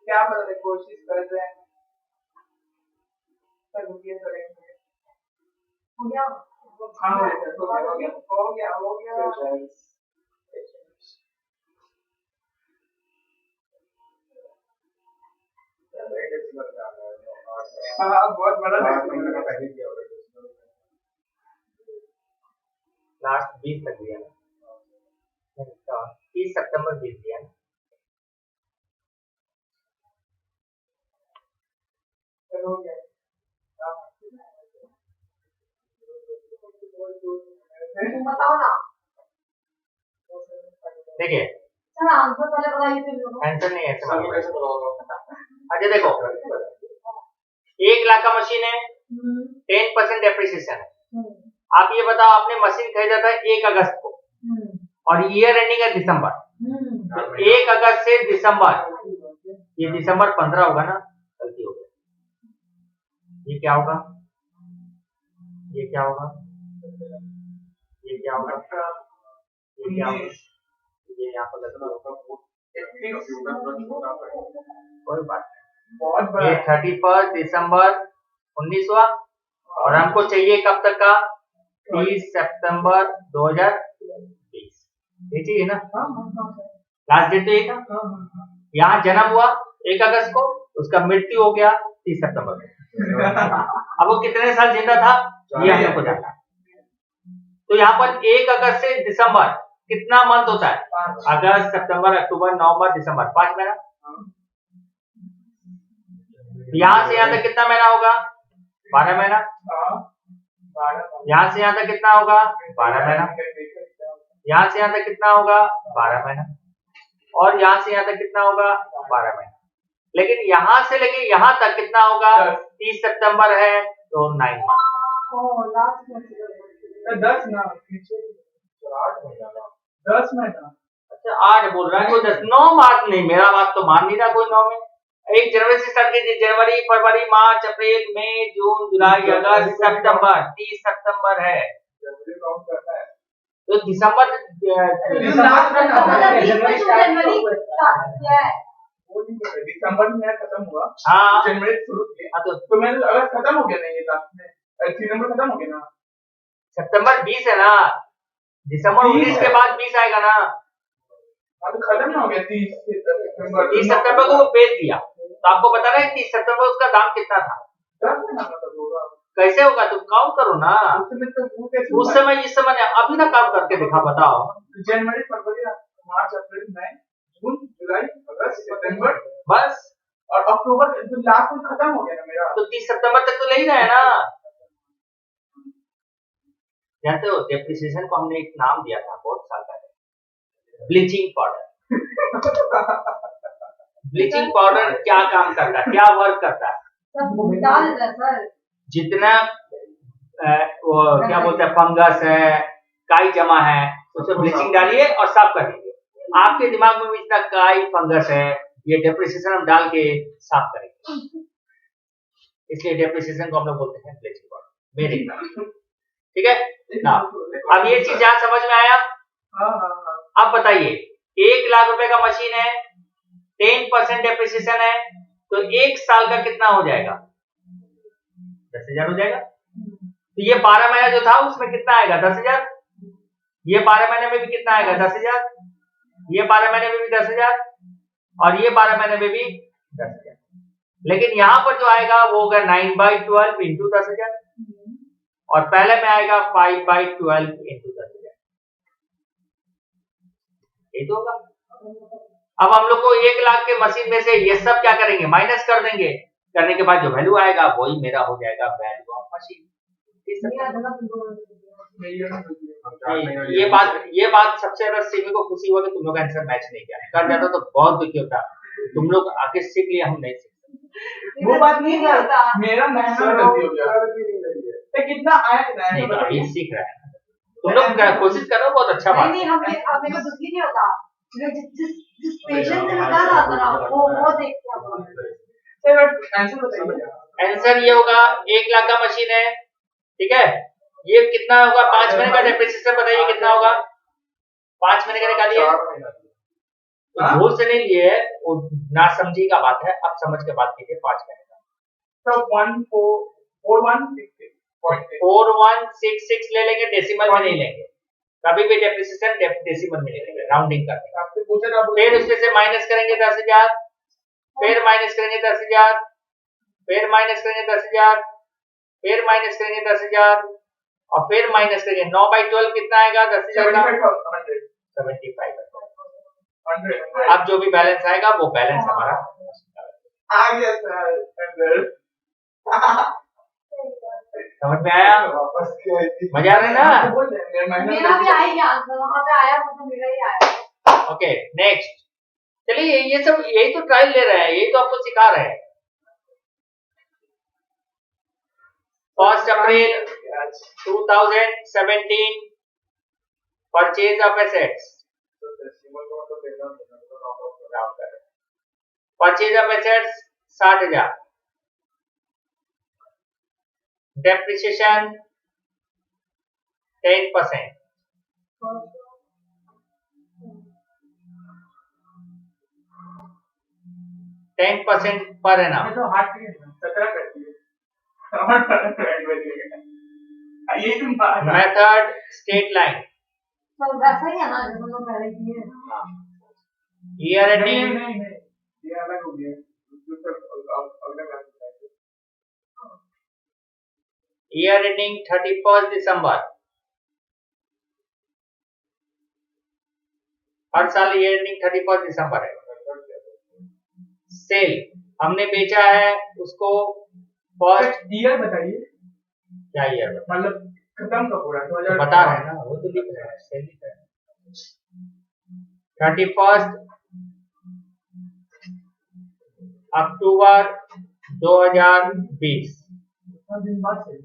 क्या पता है, कोशिश कर रहे हैं सर। रुकिए सर, हो गया। हाँ हो गया। हाँ बहुत बड़ा लास्ट 20 तक दिया ना, 30 सितंबर 20 दिया ना। चलो हो गया तुम बताओ ना। देखिए सर आंसर पहले बताइए फिर लोगों आंसर नहीं है अच्छा देखो 1 लाख का मशीन है 10% डेप्रिसिएशन है। आप ये बताओ आपने मशीन खरीदा था 1 अगस्त को और ईयर एंडिंग है दिसंबर, तो 1 अगस्त से दिसंबर, ये दिसंबर 15 होगा ना, गलती हो गई। ये क्या होगा, ये क्या होगा, ये क्या होगा, ये क्या होगा, ये यहाँ पर लगना होगा, कोई बात नहीं, बहुत बड़ा ये 31 दिसंबर 19 हुआ और हमको चाहिए कब तक का, 30 सितंबर 2020, ये चाहिए ना, लास्ट डेट तो ये था। यहाँ जन्म हुआ 1 अगस्त को, उसका मृत्यु हो गया 30 सितंबर में। अब वो कितने साल जिंदा था ये हम लोग को जानना है। तो यहाँ पर 1 अगस्त से दिसंबर कितना मंथ होता है, अगस्त सितंबर अक्टूबर नवंबर दिसंबर, 5 महीना। यहाँ से यहाँ तक कितना महीना होगा, 12 महीना। यहाँ से यहाँ तक कितना होगा, 12 महीना। यहाँ से यहाँ तक कितना होगा, 12 महीना। और यहाँ से यहाँ तक कितना होगा, 12 महीना। लेकिन यहाँ से लेके यहाँ तक कितना होगा, 30 सितंबर है तो 9 मंथ। 10 ना पीछे 8 महीना 10 महीना। अच्छा 8 बोल रहा है कोई, 10 9 बात नहीं, मेरा बात तो मान नहीं रहा कोई 9 में। 1 जनवरी से स्टार्ट कीजिए, जनवरी फरवरी मार्च अप्रैल मई जून जुलाई अगस्त सितंबर, 30 सितंबर है तो दिसंबर दिसंबर में खत्म हुआ, हाँ जनवरी शुरू किया तो मैंने अगस्त खत्म हो गया ना, ये लास्ट में सितंबर खत्म हो गया ना, सितंबर 20 है ना, दिसंबर 19 के बाद 20 आएगा ना, तो खत्म ना हो गया 30 सितंबर। 30 सितंबर को वो बेच दिया, तो आपको पता ना 30 सितंबर उसका दाम कितना था, 10 महीना मतलब होगा। कैसे होगा, तुम काउंट करो ना, उस समय इस समय अभी ना काउंट करके दिखा, बताओ। जनवरी फरवरी मार्च अप्रैल मई जून जुलाई अगस्त सितंबर बस, और अक्टूबर तो लास्ट में खत्म हो गया ना मेरा, तो 30 सितंबर तक तो ले ही रहे हैं ना। जानते हो डेप्रिसिएशन को हमने एक नाम दिया था बहुत साल पहले, ब्लीचिंग पाउडर। ब्लीचिंग पाउडर क्या काम करता है, क्या वर्क करता है, जितना वो क्या बोलते हैं फंगस है, काई जमा है, उसमें ब्लीचिंग डालिए और साफ कर दीजिए। आपके दिमाग में भी इतना काई फंगस है, ये डेप्रिसिएशन हम डाल के साफ करेंगे, इसलिए डेप्रिसिएशन को हम लोग बोलते हैं ब्लीचिंग पाउडर, मेरे ख्याल। ठीक है ना, अब ये चीज यहाँ समझ में आया। अब बताइए 1 लाख रुपए का मशीन है, 10% डेप्रिसिएशन है, तो 1 साल का कितना हो जाएगा, 10,000 हो जाएगा। तो ये 12 महीना जो था उसमें कितना आएगा, 10,000। ये 12 महीने में भी कितना आएगा, 10,000। ये 12 महीने में भी 10,000 और ये 12 महीने में भी 10,000। लेकिन यहाँ पर जो आएगा वो होगा 9/12 इंटू 10,000 और पहले में आएगा 5/12 इंटू 10,000, ये तो होगा। अब हम लोग को 1 लाख के मशीन में से ये सब क्या करेंगे, माइनस कर देंगे, करने के बाद जो वैल्यू आएगा वही मेरा हो जाएगा वैल्यू ऑफ मशीन। ये बात सबसे ज्यादा सीखने को खुशी हुआ कि तुम लोग आंसर मैच नहीं किया, कर जाता तो बहुत दुखी होता, तुम लोग आके सीख लिया, हम नहीं सीख। वो बात नहीं करता, मेरा महीना गलती हो गया, तो कितना आया नहीं, तो अभी सीख रहा है, तुम लोग कोशिश करो, बहुत अच्छा बात। नहीं हमें को दुखी नहीं होता, जिस पेशेंट से बता रहा था ना वो देखते हैं। आंसर बताइए। आंसर ये होगा 1 लाख का मशीन है, ठीक है, ये कितना होगा, 5 महीने का डेप्रिसिएशन बताइए कितना होगा, 5 महीने का निकालिए। तो झूठ से नहीं लिए, वो ना समझी का बात है, अब समझ के बात कीजिए। 5 महीने का तो 4166 ले लेंगे, डेसिमल में नहीं लेंगे, कभी भी डेप्रिसिएशन डेसिमल में लेंगे, राउंडिंग करके। आपसे पूछा था, फिर उसमें से माइनस करेंगे 10,000, फिर माइनस करेंगे 10,000, फिर माइनस करेंगे 10,000, फिर माइनस करेंगे 10,000 और फिर माइनस करेंगे 9/12 कितना आएगा, 10,000 का 75। अब जो भी बैलेंस आएगा वो बैलेंस हमारा आ गया सर। समझ में आया? वापस क्यों आई थी? मजा आ रहा है ना? बोल रहे हैं, मेरा भी आई आंसर, वहां पे आया तो मेरा ही आया। ओके नेक्स्ट, चलिए ये सब यही तो ट्रायल ले रहे हैं, यही तो आपको सिखा रहे हैं। 1 अप्रैल 2017 purchase of assets, purchase of assets 60,000, depreciation 10%, 10% per annum. तो हार्ट की 17 करती है। ये तुम मेथड स्टेट लाइन, तो वैसा ही है ना जो हम लोग पहले किए हैं। ईयर नहीं एंडिंग, नहीं नहीं, ये अलग हो गया। अगला क्लास में ईयर एंडिंग 31 दिसंबर, हर साल ईयर एंडिंग 31 दिसंबर है। सेल, हमने बेचा है उसको फर्स्ट ईयर बताइए, क्या ईयर मतलब खत्म कब हो रहा है? 2000 बता रहे हैं ना, वो तो लिख रहे हैं, सेल लिख रहे हैं 31 अक्टूबर 2020, कितना दिन बाद से?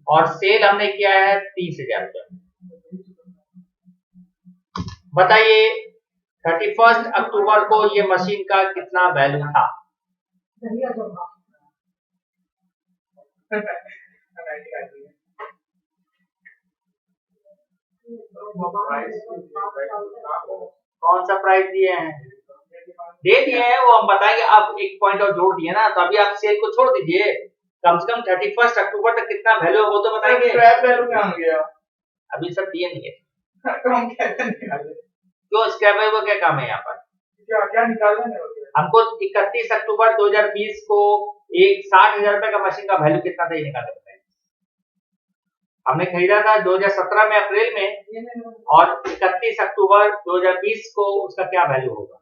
और सेल हमने किया है 30,000 रुपये। बताइए 31 अक्टूबर को ये मशीन का कितना वैल्यू था? चलिए जो था। कौन सा प्राइस दिए हैं? दे दिए हैं, वो हम बताएंगे। आप एक पॉइंट और जोड़ दिए ना, तो अभी आप सेल को छोड़ दीजिए, कम से कम 31 अक्टूबर तक कितना वैल्यू है वो तो बताएंगे। स्क्रैप वैल्यू क्या हो गया? अभी सब दिए नहीं है। तो हम कैसे निकालें? क्यों, स्क्रैप वैल्यू का क्या काम है यहाँ पर? क्या क्या निकालना है? हमको 31 अक्टूबर 2020 को एक 60,000 रुपए का मशीन का वैल्यू कितना था ये निकालना बताइए। हमने खरीदा था 2017 में अप्रैल में, और 31 अक्टूबर 2020 को उसका क्या वैल्यू होगा?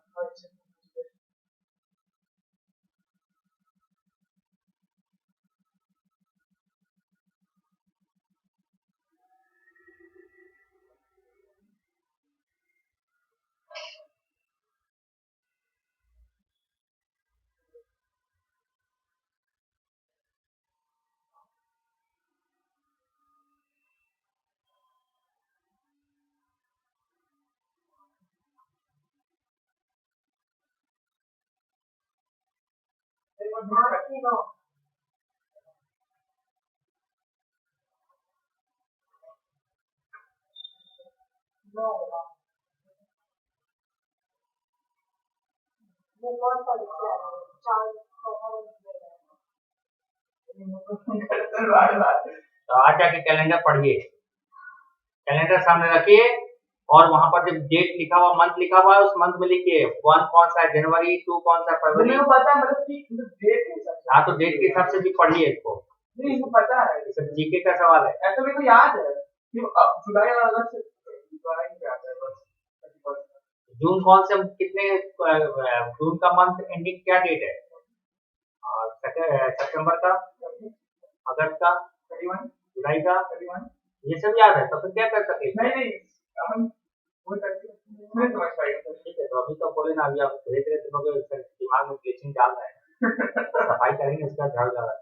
तो आज जाके कैलेंडर पढ़िए, कैलेंडर सामने रखिए, और वहां पर जब डेट लिखा हुआ, मंथ लिखा हुआ है, उस मंथ में लिखिए 1 कौन सा है जनवरी, 2 कौन सा फरवरी। मुझे पता है, मतलब कि डेट के हिसाब से। हाँ तो डेट के हिसाब से भी पढ़िए इसको, नहीं इसको पता है, ये सब जीके का सवाल है। ऐसा मेरे को याद है कि जुलाई और अगस्त से जुलाई में आता है बस। जून कौन से कितने, जून का मंथ एंडिंग क्या डेट है? सितंबर का, अगस्त का, 31, जुलाई का, 31। ये सब याद है तो फिर क्या कर सकते? नहीं नहीं, हम वो करके नहीं समझ पाएंगे। ठीक है, तो अभी तो बोले ना, अभी आप धीरे धीरे तुम लोग दिमाग में ग्लिचिंग डाल रहे हैं। सफाई करेंगे उसका झाड़ू लगा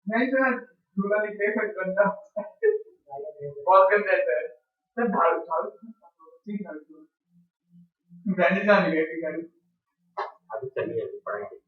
नहीं सर, झूला निकले फिर गंदा बहुत गंदा है सर। सर झाड़ू झाड़ू ठीक झाड़ू ब्रांडेड ना निकले झाड़ू। अभी चलिए अभी पढ़ेंगे।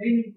नहीं नहीं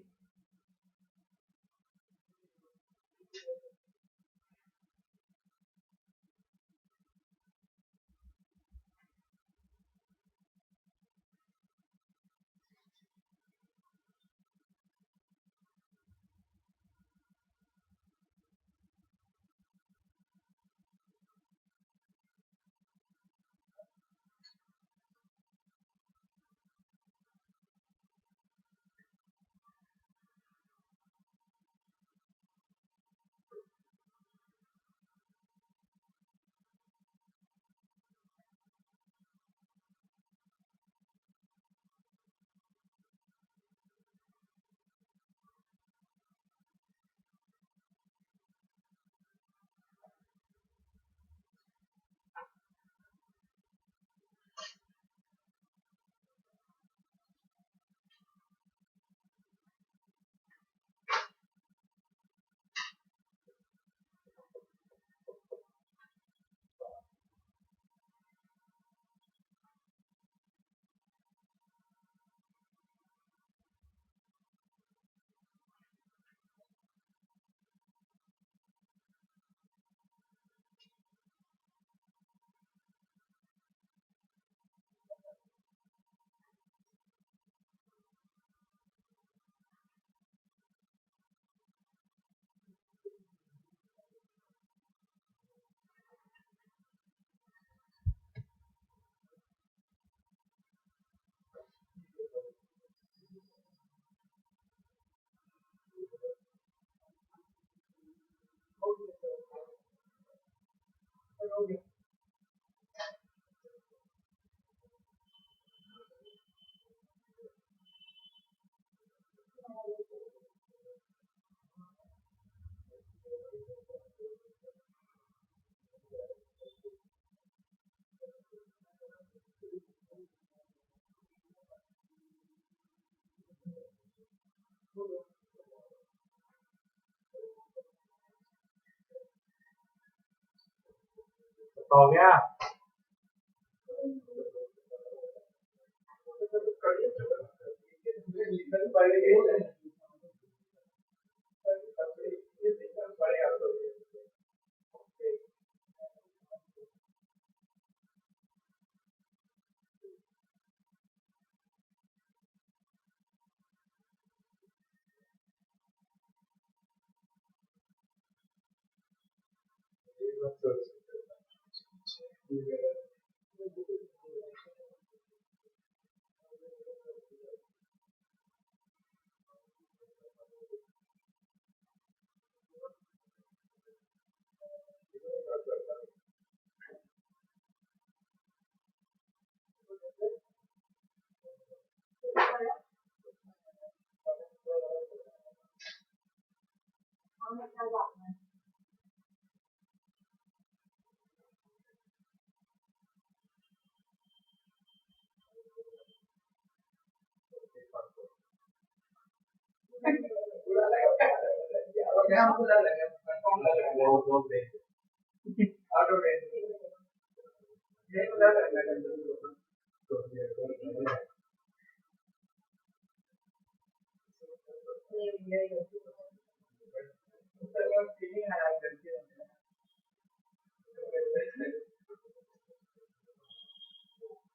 हो गया।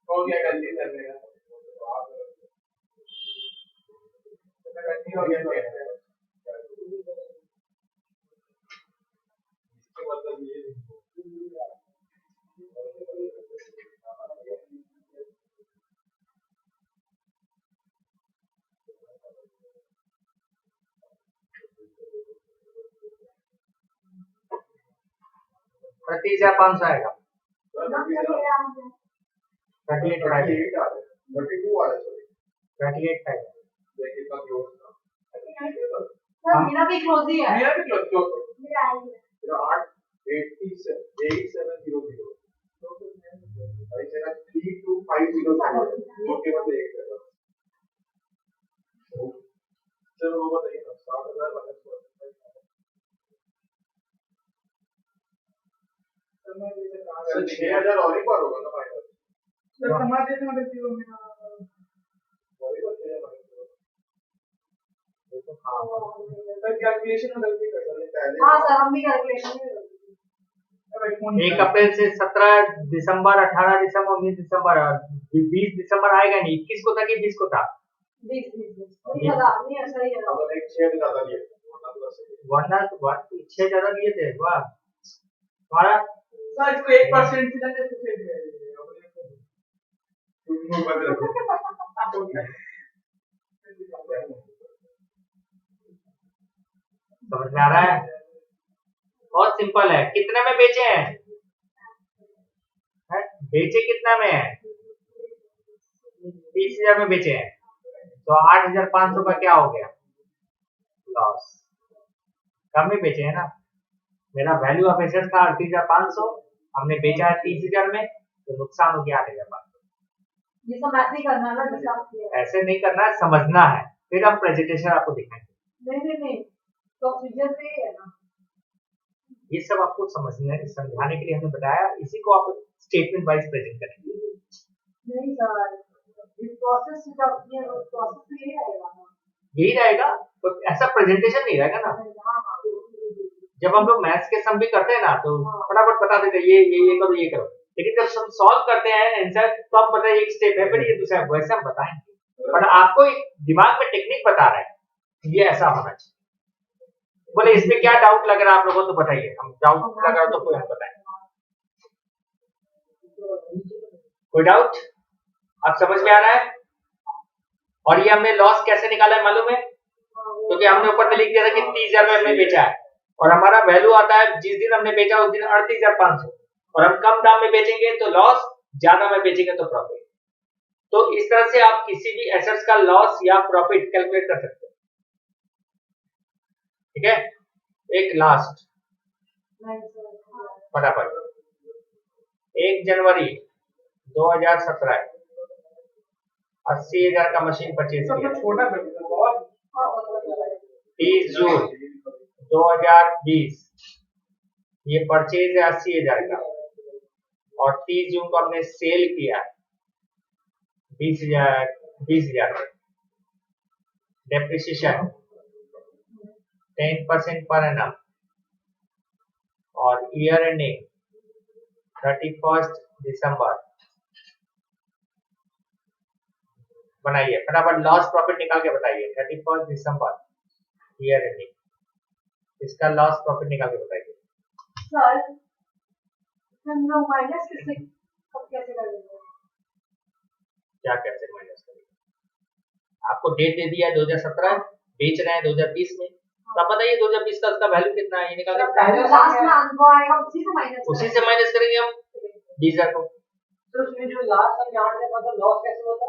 हो गया गलती करने का गलती हो गया मतलब ये 30 या 500 आएगा। 38 आएगा। मेरा भी क्लोज ही है। मेरा भी क्लोज मेरा आई है। 8700 भाई मेरा 3250 ओके मतलब एक है चलो वो बताइए 60,000 सर 6,000 और एक बार होगा ना भाई सर समाज देखना बेसी हो मेरा कैलकुलेशन में गलती कर सकते हैं। हाँ सर, हम भी कैलकुलेशन में गलती। 1 अप्रैल से 17 दिसंबर, 18 दिसंबर, 19 दिसंबर और 20 दिसंबर आएगा नहीं। 21 को था कि 20 को था? 20 नहीं लगा, नहीं ऐसा ही है। अगर एक 6 ज्यादा लिए वरना 6 ज्यादा लिए थे। वाह, हमारा सर इसको 1% से ज्यादा कुछ नहीं है। मुंह बंद रखो। समझ में आ रहा है? बहुत सिंपल है। कितने में बेचे हैं? बेचे कितना में है? 30,000 में बेचे हैं, तो 8,500 का क्या हो गया? लॉस। कम में बेचे हैं ना। मेरा वैल्यू ऑफ एसेट था 38,500, हमने बेचा है 30,000 में, तो नुकसान हो गया 8,500। ये सब ऐसे ही करना है ना, जैसे आप किए। ऐसे नहीं करना है, समझना है। फिर हम प्रेजेंटेशन आपको दिखाएंगे। नहीं, प्रोसीजर पे है ना। ये सब आपको समझाने के लिए हमने बताया। इसी को आप स्टेटमेंट वाइज प्रेजेंट करेंगे। नहीं सर, इस प्रोसेस से जब ये प्रोसेस तो यही आएगा ना। यही रहेगा, तो ऐसा प्रेजेंटेशन नहीं रहेगा ना। जब हम लोग मैथ्स के सम भी करते हैं ना, तो फटाफट बता देते हैं ये करो ये करो। लेकिन जब हम सॉल्व करते हैं आंसर, तो हम बताए एक स्टेप है, फिर ये दूसरा है, वैसे हम बताएंगे। बट आपको दिमाग में टेक्निक बता रहा है ये ऐसा होना चाहिए। बोले इसमें क्या डाउट लग रहा है आप लोगों को, तो बताइए। हम डाउट लग रहा तो कोई हम बताएं। कोई डाउट? आप समझ में आ रहा है? और ये हमने लॉस कैसे निकाला है मालूम है? क्योंकि हमने ऊपर में लिख दिया था कि 30,000 में हमने बेचा है, और हमारा वैल्यू आता है जिस दिन हमने बेचा उस दिन 38,500, और हम कम दाम में बेचेंगे तो लॉस, ज्यादा में बेचेंगे तो प्रॉफिट। तो इस तरह से आप किसी भी एसेट्स का लॉस या प्रॉफिट कैलकुलेट कर सकते हैं। ठीक है, एक लास्ट फटाफट। 1 जनवरी 2017 80,000 का मशीन परचेज किया। छोटा कर दो बहुत। 30 जून 2020 ये परचेज है 80,000 का, और 30 जून को हमने सेल किया 20,000। डेप्रिसिएशन 10% पर एनम, और ईयर एंडिंग 31 दिसंबर। बनाइए फटाफट, लॉस प्रॉफिट निकाल के बताइए। 31 दिसंबर ईयर एंडिंग, इसका लॉस प्रॉफिट निकाल के बताइए। सर हम लोग माइनस कैसे करेंगे? क्या कैसे माइनस करेंगे? आपको डेट दे दिया है 2017, बेच रहे हैं 2020 में, तो आप बताइए 2020 का उसका वैल्यू कितना है, ये निकाल के लास्ट में अंक आएगा, उसी से माइनस करेंगे हम 20,000 को। तो उसमें जो लास्ट तक यहाँ पे मतलब लॉस कैसे होता?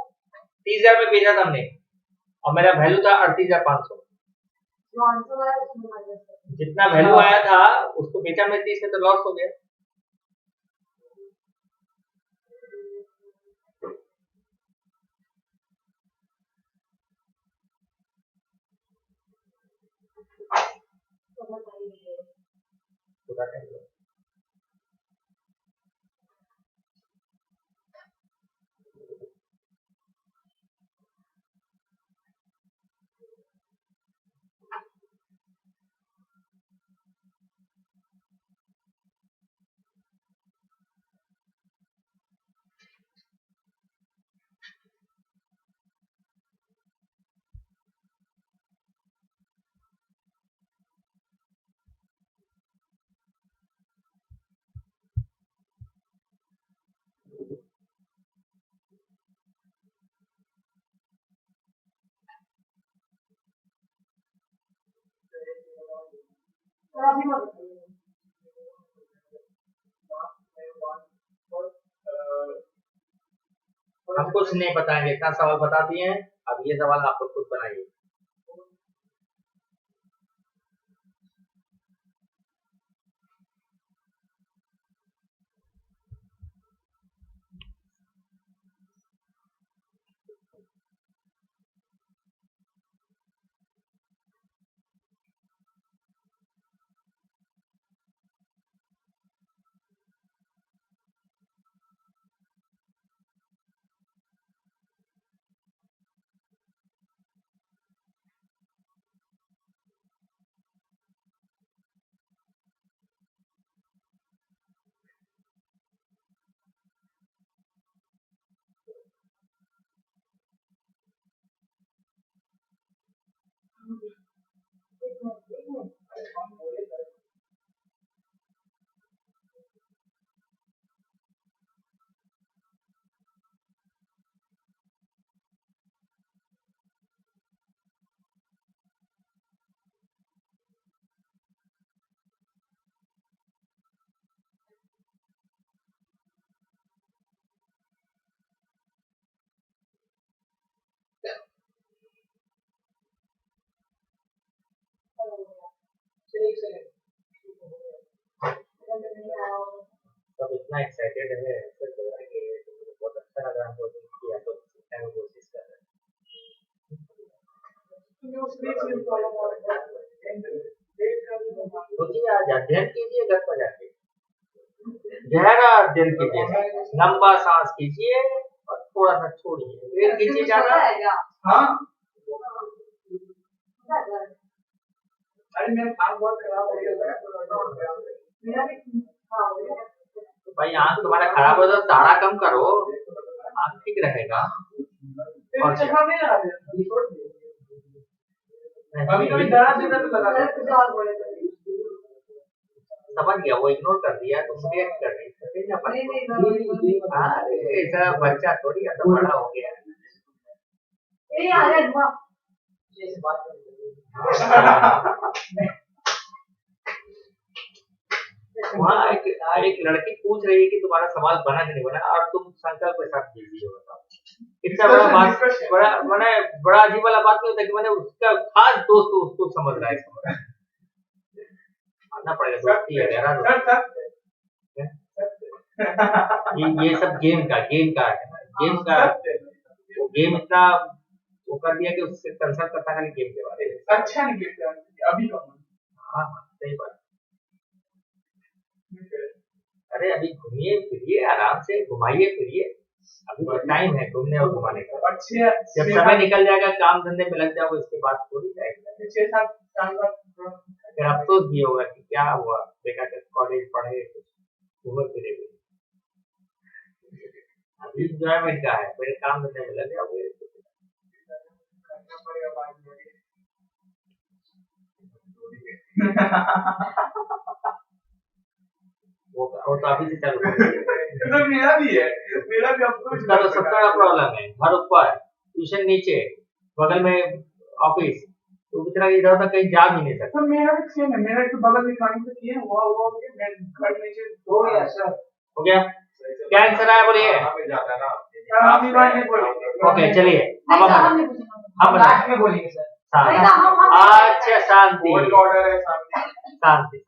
30,000 में बेचा था हमने, और मेरा वैल्यू था 38,500। जो आंसर आया उसमें माइनस करेंगे। जितना वैल्यू आया था उसको बेचा हमने 30 में, तो लॉस हो गया। पूरा टाइम लो। सर अभी मत बताइए। हम कुछ नहीं बताएंगे, इतना सवाल बता दिए हैं। अब ये सवाल आप लोग खुद बनाइए। एक सेकंड सब इतना एक्साइटेड है ऐसे लग रहा है कि मुझे बहुत अच्छा लगा हमको देख किया तो सीखने की कोशिश कर रहे हैं। सोचिए आज अध्ययन कीजिए घर पर जाके, गहरा अध्ययन कीजिए, लंबा सांस कीजिए और थोड़ा सा छोड़िए, फिर खींचिए ज्यादा। हाँ अरे मेरा काम बहुत खराब हो गया मेरा भी हाँ भाई आंख तुम्हारा खराब हो तो ताड़ा कम करो, आंख ठीक रहेगा। और चश्मा नहीं लगा दिया कभी कभी डरा देता तो लगा देता। कुछ और बोले तो समझ गया, वो इग्नोर कर दिया तो रिएक्ट कर रही नहीं हाँ ऐसा बच्चा थोड़ी है, तो बड़ा हो गया। ये आ गया धुआं जैसे बात कर वहाँ एक लड़की पूछ रही है कि तुम्हारा सवाल बना कि नहीं बना, और तुम संकल्प के साथ बिजी हो। बताओ इतना बड़ा बात, बड़ा अजीब वाला बात नहीं होता कि मैंने उसका खास दोस्त उसको समझ रहा है, मानना पड़ेगा दोस्ती है, गहरा दोस्ती। ये सब गेम का वो गेम इतना वो कर दिया कि उससे कंसल्ट करता है गेम के बारे में। अच्छा नहीं खेलते अभी का हाँ सही बात। अरे अभी घूमिए फिरिए, आराम से घुमाइए फिरिए, अभी तो टाइम है घूमने और घुमाने का। अच्छे जब समय निकल जाएगा काम धंधे में लग जाओगे इसके बाद थोड़ी जाएगा। 6-7 साल बाद फिर अफसोस भी होगा कि क्या हुआ बेटा के कॉलेज पढ़े कुछ घूमे फिरे भी। अभी इंजॉयमेंट का है, मेरे काम धंधे में लग जाओगे करना पड़ेगा बाद में। वो तो अभी से चालू कर दिया। तो मेरा भी है, मेरा भी आपको उसका तो सबका प्रॉब्लम है, घर ऊपर ट्यूशन नीचे बगल में ऑफिस, तो इतना इधर तक कहीं जा भी नहीं सकता। तो मेरा भी सेम है, मेरा एक बगल में काम से किया हुआ हो गया, मैं घर नीचे हो गया सर। हो गया क्या आंसर आया बोलिए। आप ही बात नहीं बोलेंगे। ओके चलिए अब हम लास्ट में बोलेंगे सर। अच्छा शांति ऑर्डर है सामने। शांति।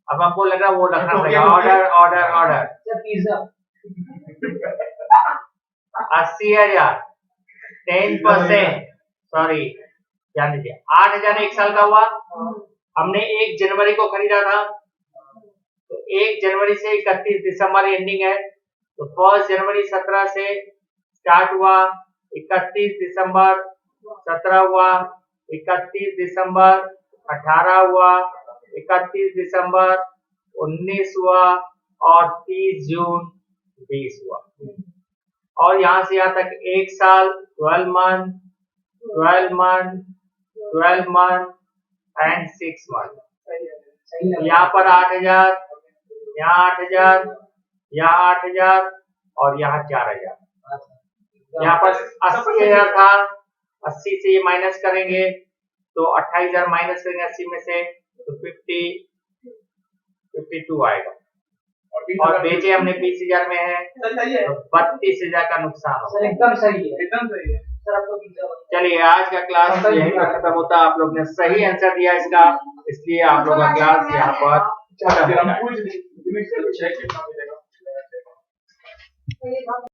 अब हमको लगा वो रखना पड़ेगा, order order order. Sir pizza 80,000 10%, sorry ध्यान दीजिए, 8,000 एक साल का हुआ। हमने 1 जनवरी को खरीदा था, तो 1 जनवरी से 31 दिसंबर एंडिंग है, तो 1 जनवरी 17 से स्टार्ट हुआ, 31 दिसंबर 17 हुआ, 31 दिसंबर 18 हुआ, 31 दिसंबर 19 हुआ और 30 जून 20 हुआ। और यहाँ से यहाँ तक एक साल 12 month 12 month 12 month and 6 month. यहाँ पर 8,000, यहाँ 8,000, यहाँ 8,000 और यहाँ 4,000। यहाँ पर 80,000 था, 80 से ये माइनस करेंगे तो 28,000 माइनस करेंगे 80 में से तो 52 आएगा। और बेचे हमने 20,000 में है तो 32,000 का नुकसान होगा। सर एकदम सही है। एकदम सही है। सर आपको पिज्जा चलिए आज का क्लास यहीं पर खत्म होता। आप लोग ने सही आंसर दिया इसका, इसलिए आप लोग का क्लास यहाँ पर खत्म होता है।